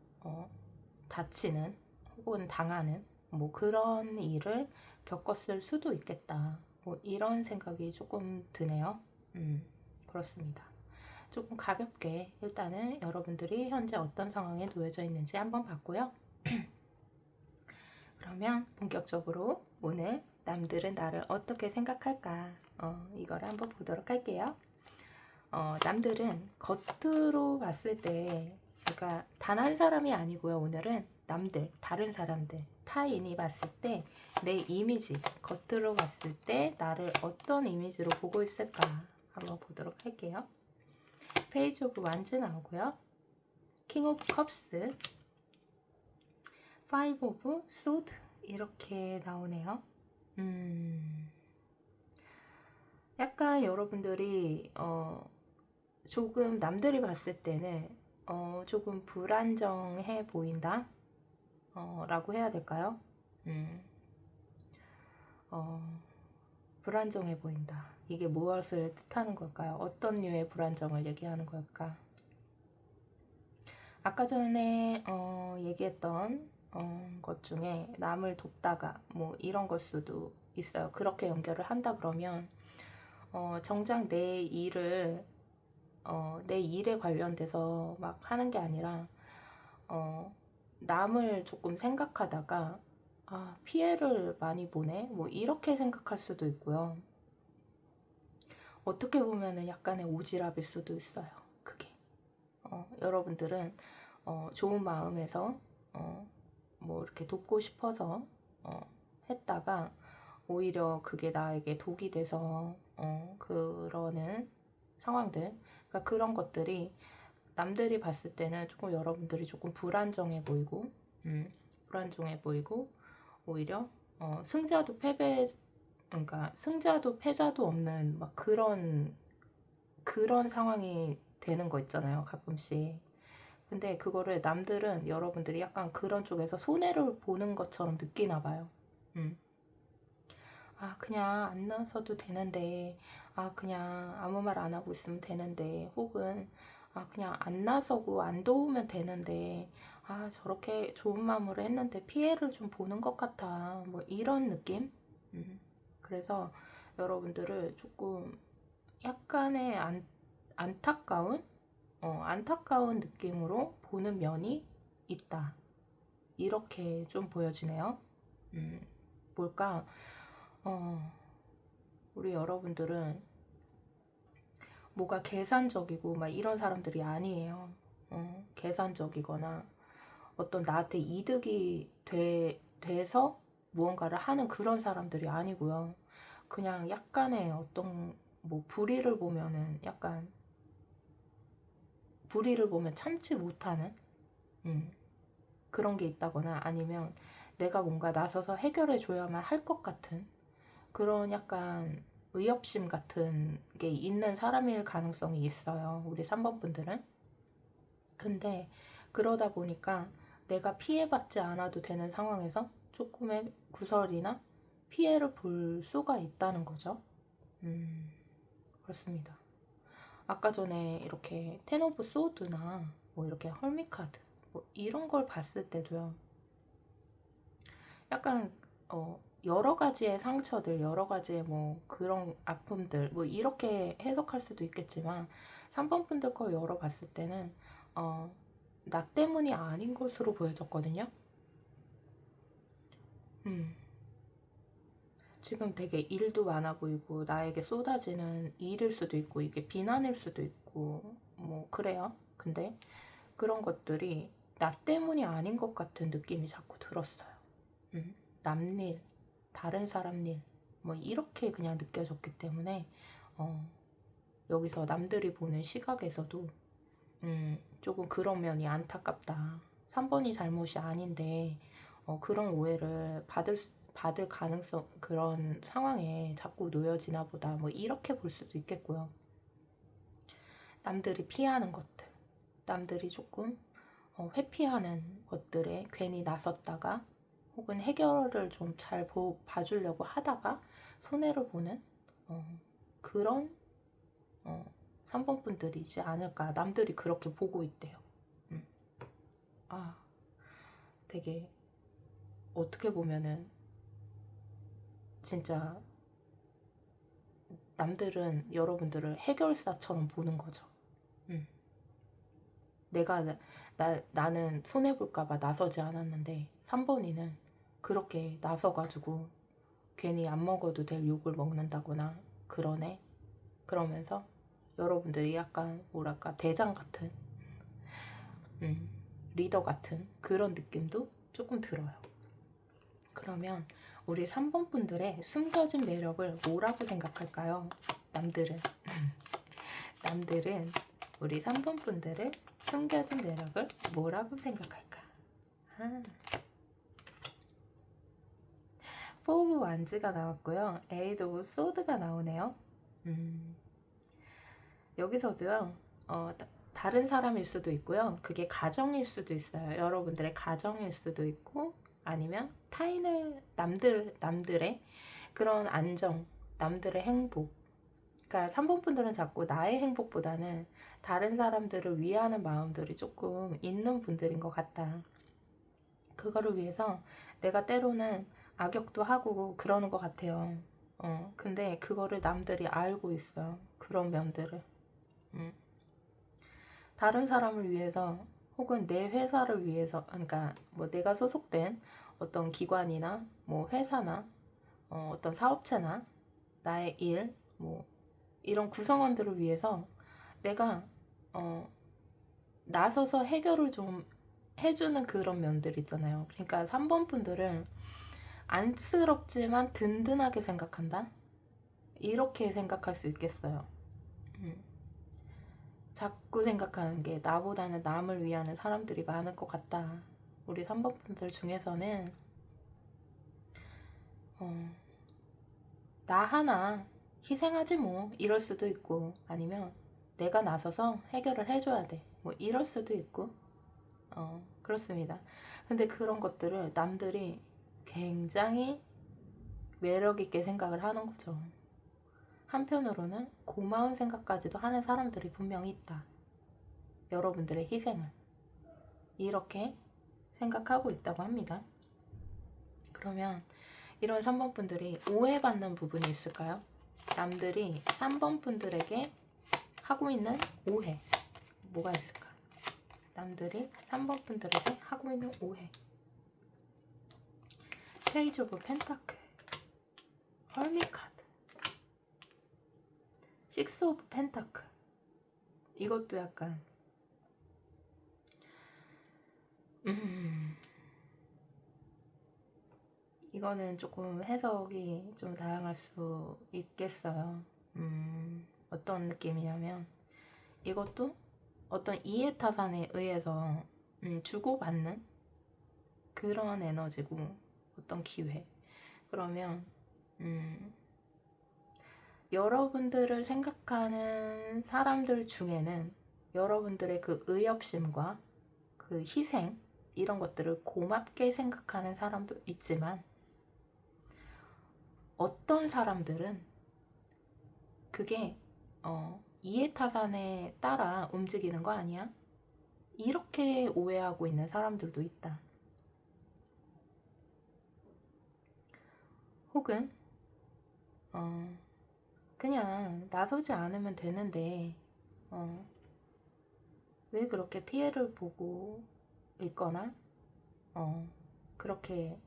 다치는 혹은 당하는 뭐 그런 일을 겪었을 수도 있겠다. 뭐 이런 생각이 조금 드네요. 그렇습니다. 조금 가볍게 일단은 여러분들이 현재 어떤 상황에 놓여져 있는지 한번 봤고요. 그러면 본격적으로 오늘 남들은 나를 어떻게 생각할까 이거를 한번 보도록 할게요. 남들은 겉으로 봤을 때, 그러니까 단 한 사람이 아니고요. 오늘은 남들, 다른 사람들, 타인이 봤을 때 내 이미지, 겉으로 봤을 때 나를 어떤 이미지로 보고 있을까 한번 보도록 할게요. 페이지 오브 완즈 나오고요. 킹 오브 컵스, 파이브 오브 소드 이렇게 나오네요. 약간 여러분들이 조금 남들이 봤을 때는 조금 불안정해 보인다 라고 해야 될까요? 불안정해 보인다. 이게 무엇을 뜻하는 걸까요? 어떤 류의 불안정을 얘기하는 걸까? 아까 전에 얘기했던 것 중에 남을 돕다가 뭐 이런 걸 수도 있어요. 그렇게 연결을 한다 그러면 정작 내 일에 관련돼서 막 하는 게 아니라 남을 조금 생각하다가 피해를 많이 보네 뭐 이렇게 생각할 수도 있고요. 어떻게 보면은 약간의 오지랖일 수도 있어요. 그게 여러분들은 좋은 마음에서 뭐 이렇게 돕고 싶어서 했다가 오히려 그게 나에게 독이 돼서 그러는 상황들, 그러니까 그런 것들이 남들이 봤을 때는 조금 여러분들이 조금 불안정해 보이고 불안정해 보이고 오히려 승자도 패배, 그러니까 승자도 패자도 없는 막 그런 상황이 되는 거 있잖아요, 가끔씩. 근데 그거를 남들은 여러분들이 약간 그런 쪽에서 손해를 보는 것처럼 느끼나 봐요. 그냥 안 나서도 되는데, 그냥 아무 말 안 하고 있으면 되는데, 혹은, 그냥 안 나서고 안 도우면 되는데, 저렇게 좋은 마음으로 했는데 피해를 좀 보는 것 같아. 뭐 이런 느낌? 그래서 여러분들을 조금 약간의 안타까운 느낌으로 보는 면이 있다. 이렇게 좀 보여지네요. 뭘까? 우리 여러분들은 뭐가 계산적이고 막 이런 사람들이 아니에요. 계산적이거나 어떤 나한테 이득이 돼서 무언가를 하는 그런 사람들이 아니고요. 그냥 약간의 어떤 뭐 불의를 보면은 약간 불의를 보면 참지 못하는 그런 게 있다거나 아니면 내가 뭔가 나서서 해결해 줘야만 할 것 같은 그런 약간 의협심 같은 게 있는 사람일 가능성이 있어요. 우리 3번 분들은. 근데 그러다 보니까 내가 피해받지 않아도 되는 상황에서 조금의 구설이나 피해를 볼 수가 있다는 거죠. 그렇습니다. 아까 전에 이렇게 텐 오브 소드나 뭐 이렇게 헐미카드 뭐 이런 걸 봤을 때도요. 약간 여러 가지의 상처들, 여러 가지의 뭐 그런 아픔들, 뭐 이렇게 해석할 수도 있겠지만 3번 분들 거 열어봤을 때는 나 때문이 아닌 것으로 보여졌거든요. 지금 되게 일도 많아 보이고 나에게 쏟아지는 일일 수도 있고 이게 비난일 수도 있고 뭐 그래요. 근데 그런 것들이 나 때문이 아닌 것 같은 느낌이 자꾸 들었어요. 남일, 다른 사람 일, 뭐 이렇게 그냥 느껴졌기 때문에 여기서 남들이 보는 시각에서도 조금 그런 면이 안타깝다. 3번이 잘못이 아닌데 그런 오해를 받을 가능성, 그런 상황에 자꾸 놓여지나 보다. 뭐 이렇게 볼 수도 있겠고요. 남들이 피하는 것들, 남들이 조금 회피하는 것들에 괜히 나섰다가 혹은 해결을 좀 잘 봐주려고 하다가 손해를 보는 그런 3번 분들이지 않을까. 남들이 그렇게 보고 있대요. 아, 되게 어떻게 보면은 진짜 남들은 여러분들을 해결사처럼 보는 거죠. 나는 손해볼까봐 나서지 않았는데 3번이는 그렇게 나서가지고 괜히 안 먹어도 될 욕을 먹는다거나 그러네. 그러면서 여러분들이 약간 뭐랄까 대장 같은 리더 같은 그런 느낌도 조금 들어요. 그러면 우리 3번 분들의 숨겨진 매력을 뭐라고 생각할까요? 남들은 우리 3번 분들의 숨겨진 매력을 뭐라고 생각할까? 포브 완즈가 나왔고요. 에이드 오브 소드가 나오네요. 여기서도요. 다른 사람일 수도 있고요. 그게 가정일 수도 있어요. 여러분들의 가정일 수도 있고 아니면 남들의 그런 안정, 남들의 행복. 그러니까 3번 분들은 자꾸 나의 행복보다는 다른 사람들을 위하는 마음들이 조금 있는 분들인 것 같다. 그거를 위해서 내가 때로는 악역도 하고 그러는 것 같아요. 근데 그거를 남들이 알고 있어. 그런 면들을. 다른 사람을 위해서 혹은 내 회사를 위해서, 그러니까 뭐 내가 소속된 어떤 기관이나 뭐 회사나 어떤 사업체나 나의 일, 뭐 이런 구성원들을 위해서 내가 나서서 해결을 좀 해주는 그런 면들 있잖아요. 그러니까 3번 분들은 안쓰럽지만 든든하게 생각한다? 이렇게 생각할 수 있겠어요. 자꾸 생각하는 게 나보다는 남을 위하는 사람들이 많을 것 같다. 우리 3번 분들 중에서는 나 하나 희생하지 뭐 이럴 수도 있고 아니면 내가 나서서 해결을 해줘야 돼 뭐 이럴 수도 있고 그렇습니다. 근데 그런 것들을 남들이 굉장히 매력있게 생각을 하는 거죠. 한편으로는 고마운 생각까지도 하는 사람들이 분명히 있다. 여러분들의 희생을 이렇게 생각하고 있다고 합니다. 그러면 이런 3번 분들이 오해받는 부분이 있을까요? 남들이 3번 분들에게 하고 있는 오해 뭐가 있을까? 남들이 3번 분들에게 하고 있는 오해. 페이지 오브 펜타클, 헐밋 카드, 식스 오브 펜타클. 이것도 약간 이거는 조금 해석이 좀 다양할 수 있겠어요. 어떤 느낌이냐면 이것도 어떤 이해타산에 의해서 주고받는 그런 에너지고 어떤 기회. 그러면 여러분들을 생각하는 사람들 중에는 여러분들의 그 의협심과 그 희생 이런 것들을 고맙게 생각하는 사람도 있지만 어떤 사람들은 그게 이해타산에 따라 움직이는 거 아니야? 이렇게 오해하고 있는 사람들도 있다. 혹은 그냥 나서지 않으면 되는데 왜 그렇게 피해를 보고 있거나 그렇게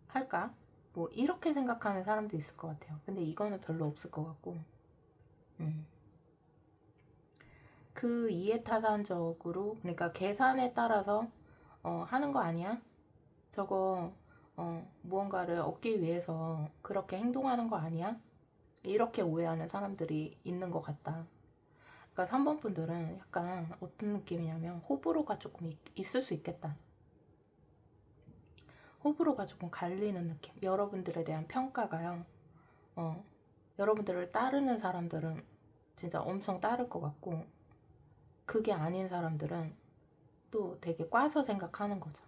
할까? 뭐 이렇게 생각하는 사람도 있을 것 같아요. 근데 이거는 별로 없을 것 같고 음. 그 이해타산적으로 그러니까 계산에 따라서 하는 거 아니야? 저거 무언가를 얻기 위해서 그렇게 행동하는 거 아니야? 이렇게 오해하는 사람들이 있는 것 같다. 그러니까 3번 분들은 약간 어떤 느낌이냐면 호불호가 조금 있을 수 있겠다. 호불호가 조금 갈리는 느낌. 여러분들에 대한 평가가요. 여러분들을 따르는 사람들은 진짜 엄청 따를 것 같고 그게 아닌 사람들은 또 되게 꽈서 생각하는 거죠.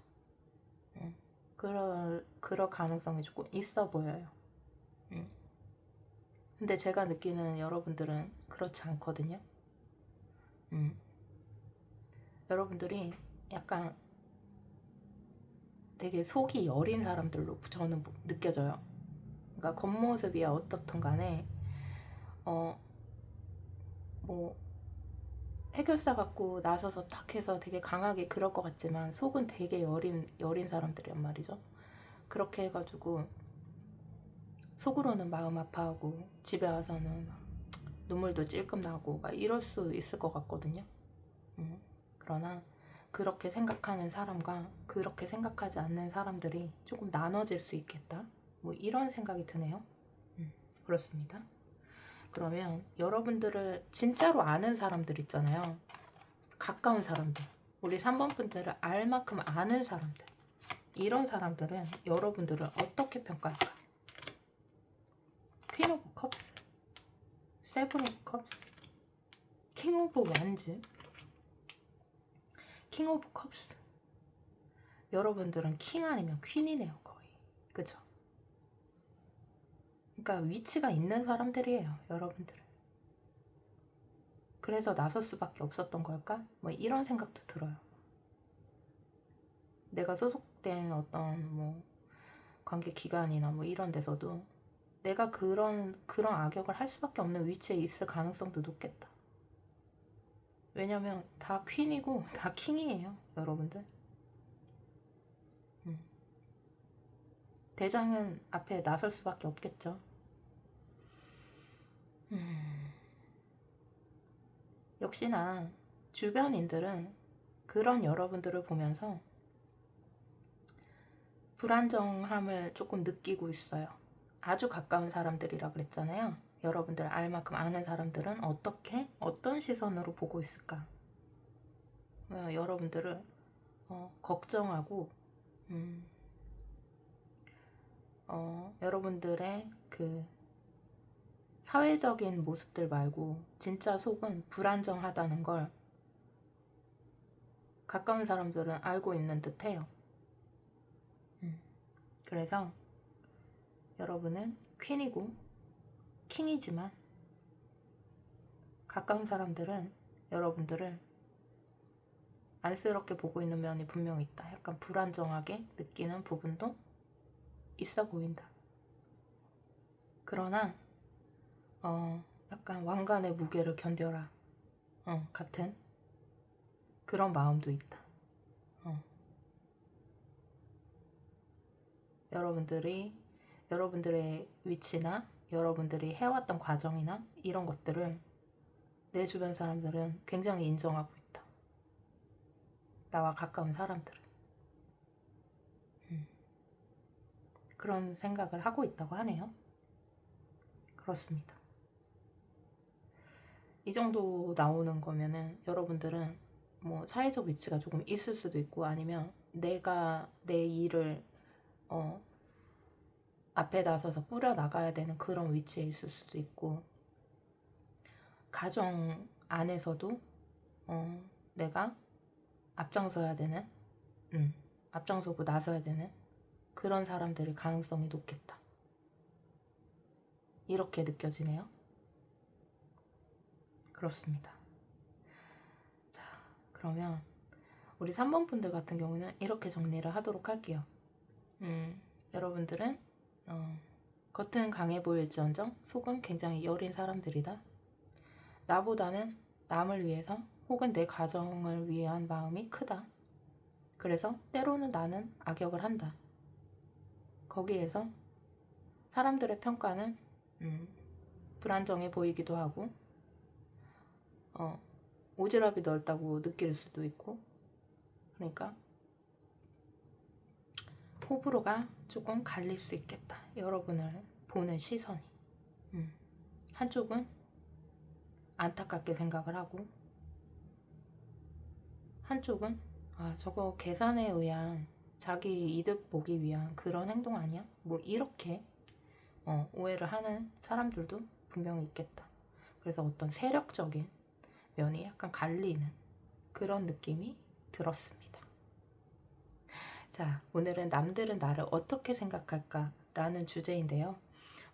그럴 가능성이 조금 있어 보여요. 근데 제가 느끼는 여러분들은 그렇지 않거든요. 여러분들이 약간 되게 속이 여린 사람들로 저는 느껴져요. 그러니까 겉모습이야 어떻든 간에 뭐 해결사 갖고 나서서 딱 해서 되게 강하게 그럴 것 같지만 속은 되게 여린 사람들이란 말이죠. 그렇게 해가지고 속으로는 마음 아파하고 집에 와서는 막 눈물도 찔끔 나고 막 이럴 수 있을 것 같거든요. 그러나 그렇게 생각하는 사람과 그렇게 생각하지 않는 사람들이 조금 나눠질 수 있겠다. 뭐 이런 생각이 드네요. 그렇습니다. 그러면 여러분들을 진짜로 아는 사람들 있잖아요. 가까운 사람들. 우리 3번 분들을 알 만큼 아는 사람들. 이런 사람들은 여러분들을 어떻게 평가할까? 퀸 오브 컵스, 세븐 오브 컵스, 킹 오브 완즈, 킹 오브 컵스. 여러분들은 킹 아니면 퀸이네요, 거의. 그죠? 그러니까 위치가 있는 사람들이에요, 여러분들은. 그래서 나설 수밖에 없었던 걸까? 뭐 이런 생각도 들어요. 내가 소속된 어떤 뭐 관계 기관이나 뭐 이런 데서도 내가 그런 악역을 할 수밖에 없는 위치에 있을 가능성도 높겠다. 왜냐면 다 퀸이고 다 킹이에요, 여러분들. 대장은 앞에 나설 수밖에 없겠죠. 역시나 주변인들은 그런 여러분들을 보면서 불안정함을 조금 느끼고 있어요. 아주 가까운 사람들이라 그랬잖아요. 여러분들 알 만큼 아는 사람들은 어떤 시선으로 보고 있을까? 여러분들을 걱정하고 여러분들의 그 사회적인 모습들 말고 진짜 속은 불안정하다는 걸 가까운 사람들은 알고 있는 듯 해요. 그래서 여러분은 퀸이고 킹이지만 가까운 사람들은 여러분들을 안쓰럽게 보고 있는 면이 분명 있다. 약간 불안정하게 느끼는 부분도 있어 보인다. 그러나 약간 왕관의 무게를 견뎌라 같은 그런 마음도 있다. 여러분들의 위치나 여러분들이 해왔던 과정이나 이런 것들을 내 주변 사람들은 굉장히 인정하고 있다. 나와 가까운 사람들은. 그런 생각을 하고 있다고 하네요. 그렇습니다. 이 정도 나오는 거면은 여러분들은 뭐 사회적 위치가 조금 있을 수도 있고 아니면 내가 내 일을 앞에 나서서 꾸려 나가야 되는 그런 위치에 있을 수도 있고 가정 안에서도 내가 앞장서야 되는 앞장서고 나서야 되는 그런 사람들의 가능성이 높겠다. 이렇게 느껴지네요. 그렇습니다. 자, 그러면 우리 3번 분들 같은 경우는 이렇게 정리를 하도록 할게요. 여러분들은 겉은 강해 보일지언정 속은 굉장히 여린 사람들이다. 나보다는 남을 위해서 혹은 내 가정을 위한 마음이 크다. 그래서 때로는 나는 악역을 한다. 거기에서 사람들의 평가는 불안정해 보이기도 하고 오지랖이 넓다고 느낄 수도 있고, 그러니까 호불호가 조금 갈릴 수 있겠다. 여러분을 보는 시선이. 한쪽은 안타깝게 생각을 하고, 한쪽은 저거 계산에 의한 자기 이득 보기 위한 그런 행동 아니야? 뭐 이렇게 오해를 하는 사람들도 분명히 있겠다. 그래서 어떤 세력적인 면이 약간 갈리는 그런 느낌이 들었습니다. 자, 오늘은 남들은 나를 어떻게 생각할까? 라는 주제인데요.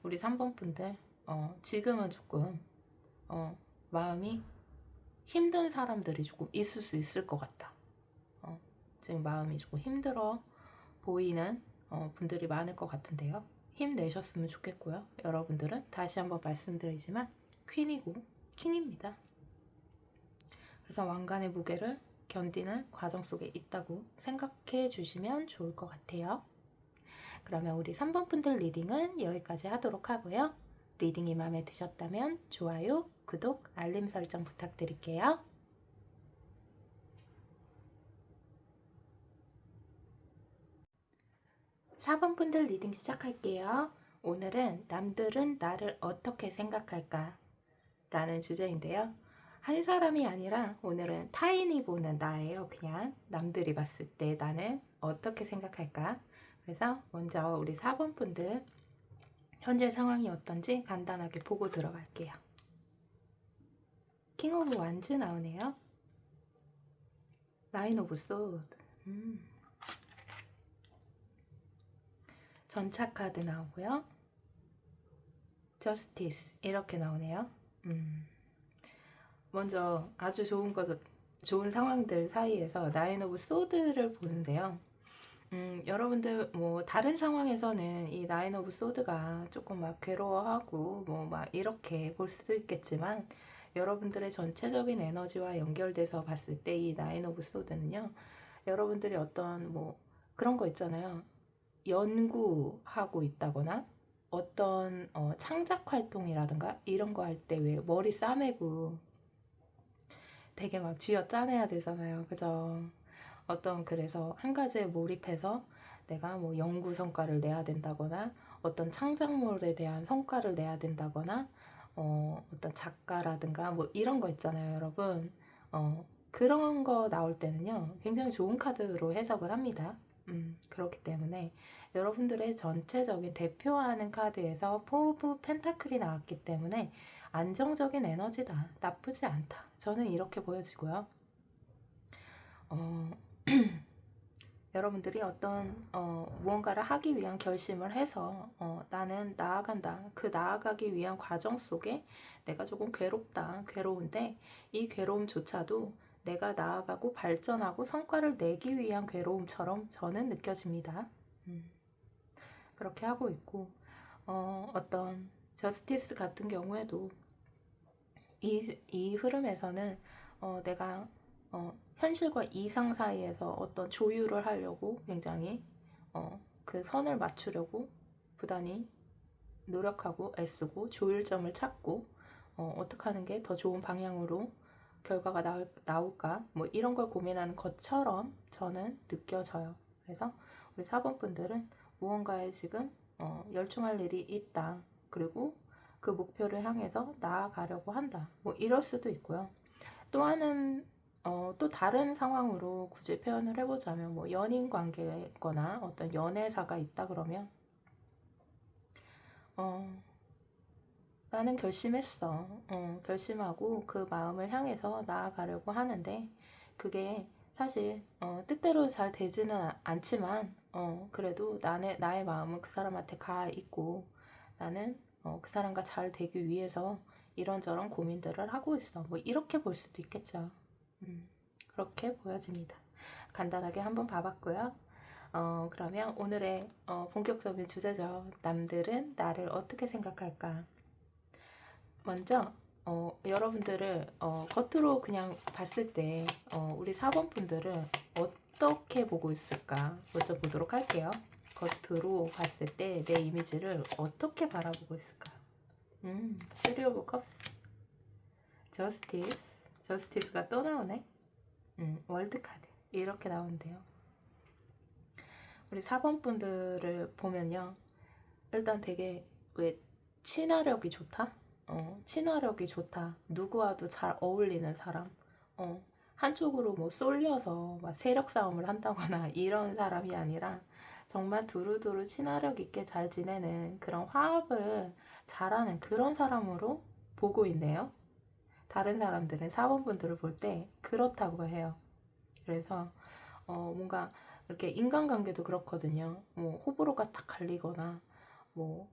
우리 3번 분들 지금은 조금 마음이 힘든 사람들이 조금 있을 수 있을 것 같다. 지금 마음이 조금 힘들어 보이는 분들이 많을 것 같은데요. 힘내셨으면 좋겠고요. 여러분들은 다시 한번 말씀드리지만 퀸이고 킹입니다. 그래서 왕관의 무게를 견디는 과정 속에 있다고 생각해 주시면 좋을 것 같아요. 그러면 우리 3번 분들 리딩은 여기까지 하도록 하고요. 리딩이 마음에 드셨다면 좋아요, 구독, 알림 설정 부탁드릴게요. 4번 분들 리딩 시작할게요. 오늘은 남들은 나를 어떻게 생각할까? 라는 주제인데요. 한 사람이 아니라 오늘은 타인이 보는 나예요. 그냥 남들이 봤을 때 나는 어떻게 생각할까? 그래서 먼저 우리 4번 분들 현재 상황이 어떤지 간단하게 보고 들어갈게요. 킹 오브 완즈 나오네요. 나인 오브 소드, 전차 카드 나오고요. 저스티스 이렇게 나오네요. 먼저 아주 좋은 상황들 사이에서 나인 오브 소드를 보는데요. 여러분들 뭐 다른 상황에서는 이 나인 오브 소드가 조금 막 괴로워하고 뭐 막 이렇게 볼 수도 있겠지만, 여러분들의 전체적인 에너지와 연결돼서 봤을 때 이 나인 오브 소드는요, 여러분들이 어떤 뭐 그런 거 있잖아요. 연구하고 있다거나 어떤 창작 활동이라든가 이런 거 할 때 왜 머리 싸매고 되게 막 쥐어 짜내야 되잖아요. 그죠? 그래서 한 가지에 몰입해서 내가 뭐 연구 성과를 내야 된다거나 어떤 창작물에 대한 성과를 내야 된다거나 어떤 작가라든가 뭐 이런 거 있잖아요, 여러분. 그런 거 나올 때는요, 굉장히 좋은 카드로 해석을 합니다. 그렇기 때문에 여러분들의 전체적인 대표하는 카드에서 포 오브 펜타클이 나왔기 때문에 안정적인 에너지다. 나쁘지 않다. 저는 이렇게 보여지고요. 여러분들이 어떤 무언가를 하기 위한 결심을 해서 나는 나아간다. 그 나아가기 위한 과정 속에 내가 조금 괴로운데 이 괴로움조차도 내가 나아가고 발전하고 성과를 내기 위한 괴로움처럼 저는 느껴집니다. 그렇게 하고 있고, 어떤 저스티스 같은 경우에도 이 흐름에서는 내가 현실과 이상 사이에서 어떤 조율을 하려고 굉장히 그 선을 맞추려고 부단히 노력하고 애쓰고 조율점을 찾고 어떻게 하는 게 더 좋은 방향으로 결과가 나올까 뭐 이런 걸 고민하는 것처럼 저는 느껴져요. 그래서 우리 4번 분들은 무언가에 지금 열중할 일이 있다. 그리고 그 목표를 향해서 나아가려고 한다. 뭐 이럴 수도 있고요. 또 다른 상황으로 굳이 표현을 해보자면 뭐 연인 관계거나 어떤 연애사가 있다 그러면 나는 결심했어. 결심하고 그 마음을 향해서 나아가려고 하는데 그게 사실 뜻대로 잘 되지는 않지만 그래도 나의 마음은 그 사람한테 가 있고 나는 그 사람과 잘 되기 위해서 이런저런 고민들을 하고 있어. 뭐 이렇게 볼 수도 있겠죠. 그렇게 보여집니다. 간단하게 한번 봐봤고요. 그러면 오늘의 본격적인 주제죠. 남들은 나를 어떻게 생각할까? 먼저 여러분들을 겉으로 그냥 봤을 때 우리 4번 분들은 어떻게 보고 있을까? 먼저 보도록 할게요. 겉으로 봤을 때 내 이미지를 어떻게 바라보고 있을까? Three of Cups, Justice, Justice가 또 나오네. 월드 카드 이렇게 나온대요. 우리 4번 분들을 보면요, 일단 되게 왜 친화력이 좋다? 친화력이 좋다. 누구와도 잘 어울리는 사람. 한쪽으로 뭐 쏠려서 막 세력 싸움을 한다거나 이런 사람이 아니라 정말 두루두루 친화력 있게 잘 지내는 그런 화합을 잘하는 그런 사람으로 보고 있네요. 다른 사람들은 4번 분들을 볼 때 그렇다고 해요. 그래서 뭔가 이렇게 인간관계도 그렇거든요. 뭐 호불호가 딱 갈리거나 뭐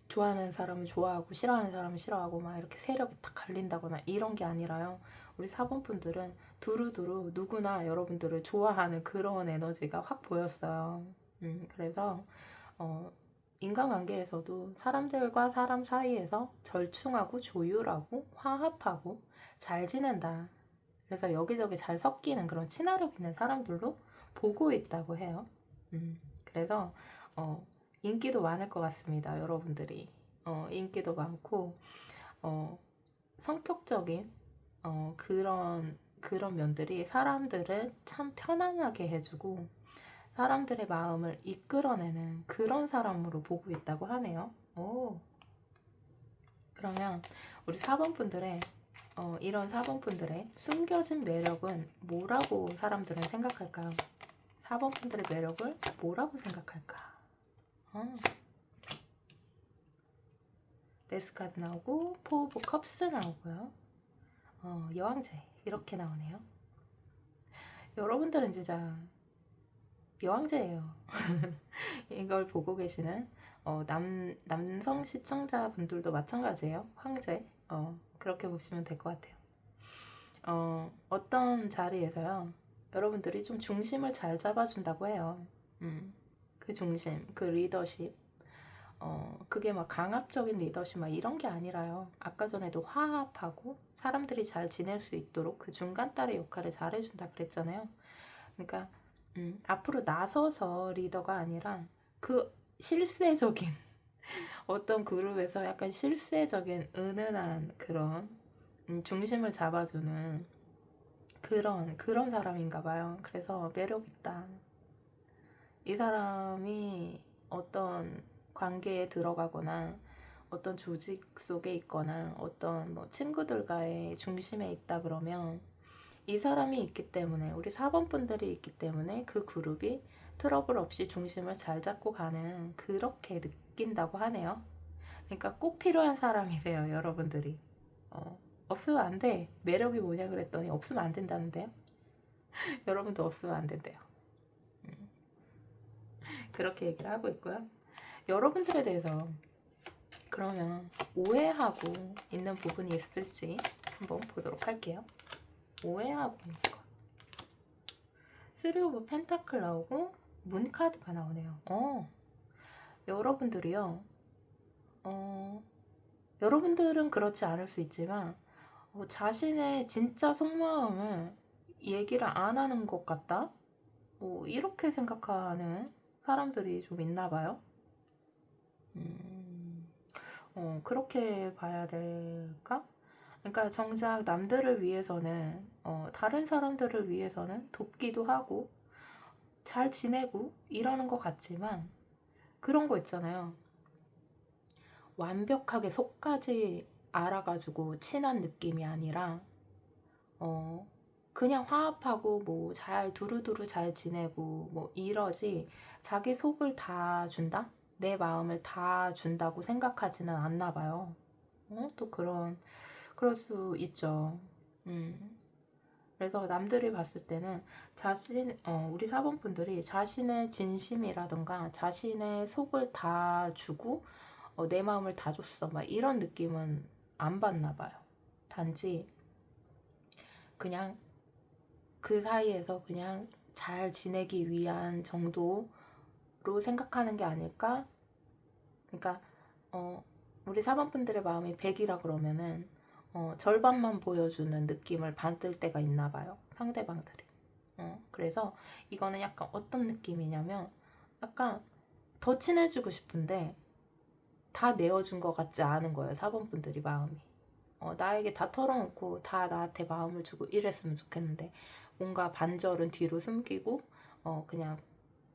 좋아하는 사람은 좋아하고 싫어하는 사람은 싫어하고 막 이렇게 세력이 딱 갈린다거나 이런 게 아니라요. 우리 4번 분들은 두루두루 누구나 여러분들을 좋아하는 그런 에너지가 확 보였어요. 그래서 어, 인간관계에서도 사람들과 사람 사이에서 절충하고 조율하고 화합하고 잘 지낸다. 그래서 여기저기 잘 섞이는 그런 친화력 있는 사람들로 보고 있다고 해요. 그래서 인기도 많을 것 같습니다. 여러분들이 인기도 많고 성격적인 그런 면들이 사람들을 참 편안하게 해주고 사람들의 마음을 이끌어내는 그런 사람으로 보고 있다고 하네요. 오. 그러면 우리 4번 분들의 이런 4번 분들의 숨겨진 매력은 뭐라고 사람들은 생각할까요? 4번 분들의 매력을 뭐라고 생각할까? 데스 카드 나오고 포 오브 컵스 나오고요. 여왕제 이렇게 나오네요. 여러분들은 진짜 여왕제예요. 이걸 보고 계시는 남성 시청자분들도 마찬가지예요. 황제. 그렇게 보시면 될 것 같아요. 어떤 자리에서요, 여러분들이 좀 중심을 잘 잡아준다고 해요. 그 중심, 그 리더십. 그게 막 강압적인 리더십 막 이런 게 아니라요. 아까 전에도 화합하고 사람들이 잘 지낼 수 있도록 그 중간다리 역할을 잘 해준다 그랬잖아요. 그러니까 앞으로 나서서 리더가 아니라 그 실세적인 어떤 그룹에서 약간 실세적인 은은한 그런 중심을 잡아주는 그런 사람인가 봐요. 그래서 매력 있다. 이 사람이 어떤 관계에 들어가거나 어떤 조직 속에 있거나 어떤 뭐 친구들과의 중심에 있다 그러면 이 사람이 있기 때문에 우리 4번 분들이 있기 때문에 그 그룹이 트러블 없이 중심을 잘 잡고 가는 그렇게 느낀다고 하네요. 그러니까 꼭 필요한 사람이래요, 여러분들이. 없으면 안 돼. 매력이 뭐냐 그랬더니 없으면 안 된다는데요. 여러분도 없으면 안 된대요. 그렇게 얘기를 하고 있고요. 여러분들에 대해서 그러면 오해하고 있는 부분이 있을지 한번 보도록 할게요. 오해하고 있는 거. 3 오브 펜타클 나오고 문 카드가 나오네요. 여러분들이요. 여러분들은 그렇지 않을 수 있지만 자신의 진짜 속마음을 얘기를 안 하는 것 같다? 이렇게 생각하는 사람들이 좀 있나 봐요. 그렇게 봐야 될까? 그러니까 정작 남들을 위해서는, 다른 사람들을 위해서는 돕기도 하고, 잘 지내고 이러는 것 같지만, 그런 거 있잖아요. 완벽하게 속까지 알아가지고 친한 느낌이 아니라, 그냥 화합하고 뭐 잘 두루두루 잘 지내고 뭐 이러지 자기 속을 다 준다? 내 마음을 다 준다고 생각하지는 않나 봐요. 또 그럴 수 있죠. 음. 그래서 남들이 봤을 때는 우리 사범분들이 자신의 진심이라던가 자신의 속을 다 주고 내 마음을 다 줬어 막 이런 느낌은 안 받나 봐요. 단지 그냥 그 사이에서 그냥 잘 지내기 위한 정도로 생각하는 게 아닐까? 그러니까 우리 4번분들의 마음이 100이라 그러면은 절반만 보여주는 느낌을 받을 때가 있나 봐요, 상대방들이. 그래서 이거는 약간 어떤 느낌이냐면 약간 더 친해지고 싶은데 다 내어준 것 같지 않은 거예요, 4번분들이 마음이. 나에게 다 털어놓고 다 나한테 마음을 주고 이랬으면 좋겠는데 뭔가 반절은 뒤로 숨기고 그냥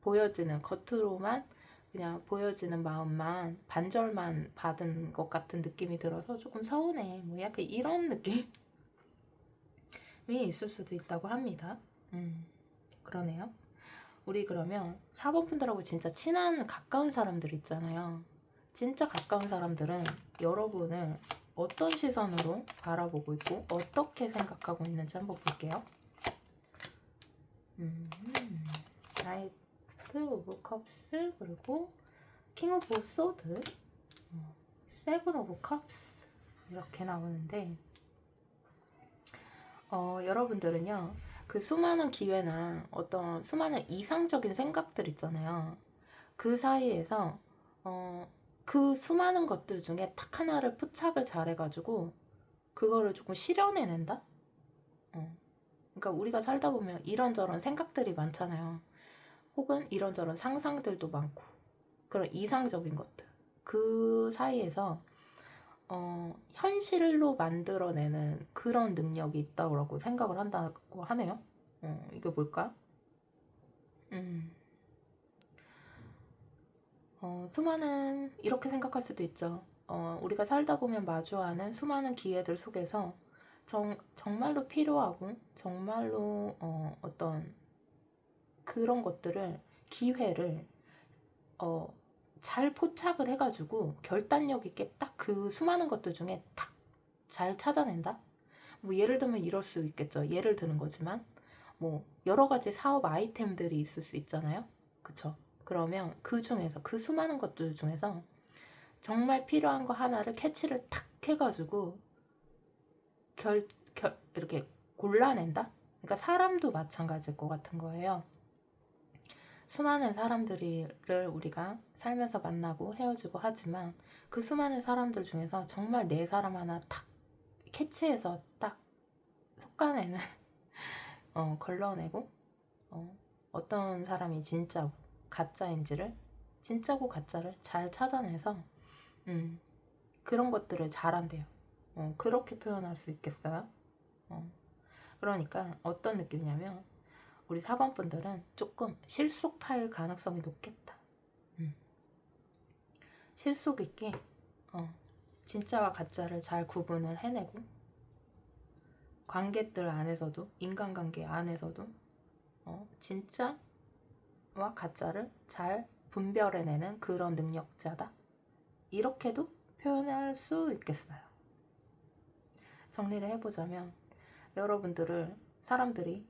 보여지는, 겉으로만 그냥 보여지는 마음만 반절만 받은 것 같은 느낌이 들어서 조금 서운해. 뭐 약간 이런 느낌이 있을 수도 있다고 합니다. 그러네요. 우리 그러면 4번분들하고 진짜 친한 가까운 사람들 있잖아요. 진짜 가까운 사람들은 여러분을 어떤 시선으로 바라보고 있고 어떻게 생각하고 있는지 한번 볼게요. 나이트 오브 컵스, 그리고 킹 오브 소드, 세븐 오브 컵스 이렇게 나오는데 여러분들은요, 그 수많은 기회나 어떤 수많은 이상적인 생각들 있잖아요. 그 사이에서 그 수많은 것들 중에 딱 하나를 포착을 잘해가지고 그거를 조금 실현해낸다? 그러니까 우리가 살다 보면 이런저런 생각들이 많잖아요. 혹은 이런저런 상상들도 많고 그런 이상적인 것들. 그 사이에서 현실로 만들어내는 그런 능력이 있다고 생각을 한다고 하네요. 이게 뭘까? 수많은, 이렇게 생각할 수도 있죠. 우리가 살다 보면 마주하는 수많은 기회들 속에서 정말로 필요하고 정말로 어떤 그런 것들을, 기회를 잘 포착을 해가지고 결단력 있게 딱 그 수많은 것들 중에 딱 잘 찾아낸다? 뭐 예를 들면 이럴 수 있겠죠. 예를 드는 거지만 뭐 여러 가지 사업 아이템들이 있을 수 있잖아요. 그쵸? 그러면 그 중에서, 그 수많은 것들 중에서 정말 필요한 거 하나를 캐치를 탁 해가지고 이렇게 골라낸다? 그러니까 사람도 마찬가지일 것 같은 거예요. 수많은 사람들을 우리가 살면서 만나고 헤어지고 하지만 그 수많은 사람들 중에서 정말 내 사람 하나 탁 캐치해서 딱 속아내는 걸러내고 어떤 사람이 진짜고 가짜인지를, 진짜고 가짜를 잘 찾아내서 그런 것들을 잘한대요. 그렇게 표현할 수 있겠어요? 그러니까 어떤 느낌이냐면 우리 4번분들은 조금 실속파일 가능성이 높겠다. 실속 있게 진짜와 가짜를 잘 구분을 해내고 관계들 안에서도, 인간관계 안에서도 진짜와 가짜를 잘 분별해내는 그런 능력자다. 이렇게도 표현할 수 있겠어요. 정리를 해보자면 여러분들을 사람들이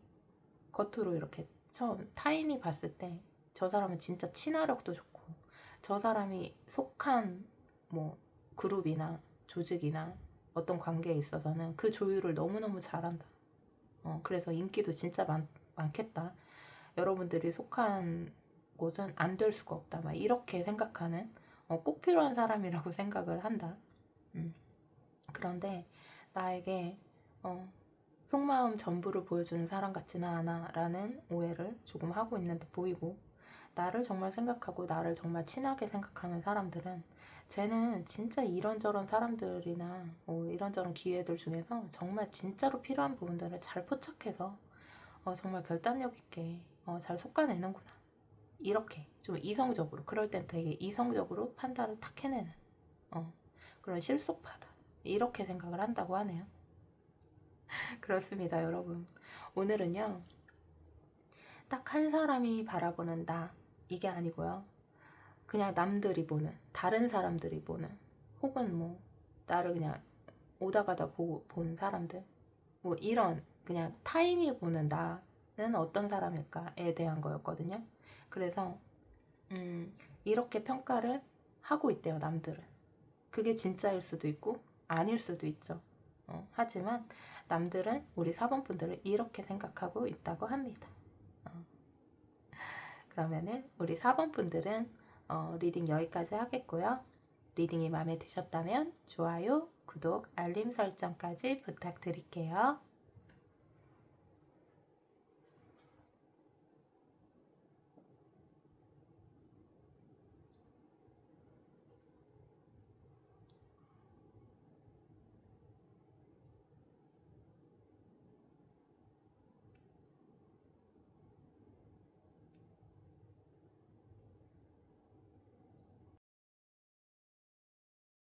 겉으로 이렇게 처음 타인이 봤을 때 저 사람은 진짜 친화력도 좋고 저 사람이 속한 뭐 그룹이나 조직이나 어떤 관계에 있어서는 그 조율을 너무너무 잘한다. 그래서 인기도 진짜 많겠다. 여러분들이 속한 곳은 안 될 수가 없다. 막 이렇게 생각하는 꼭 필요한 사람이라고 생각을 한다. 그런데 나에게 속마음 전부를 보여주는 사람 같지는 않아 라는 오해를 조금 하고 있는 듯 보이고, 나를 정말 생각하고 나를 정말 친하게 생각하는 사람들은 쟤는 진짜 이런저런 사람들이나 이런저런 기회들 중에서 정말 진짜로 필요한 부분들을 잘 포착해서 정말 결단력 있게 잘 솎아내는구나. 이렇게 좀 이성적으로, 그럴 땐 되게 이성적으로 판단을 탁 해내는 그런 실속파다. 이렇게 생각을 한다고 하네요. 그렇습니다, 여러분. 오늘은요, 딱 한 사람이 바라보는 나, 이게 아니고요. 그냥 남들이 보는, 다른 사람들이 보는, 혹은 뭐 나를 그냥 오다 가다 본 사람들, 뭐 이런 그냥 타인이 보는 나는 어떤 사람일까에 대한 거였거든요. 그래서 이렇게 평가를 하고 있대요, 남들은. 그게 진짜일 수도 있고 아닐 수도 있죠. 하지만 남들은 우리 4번분들을 이렇게 생각하고 있다고 합니다. 그러면은 우리 4번 분들은 리딩 여기까지 하겠고요. 리딩이 마음에 드셨다면 좋아요, 구독, 알림 설정까지 부탁드릴게요.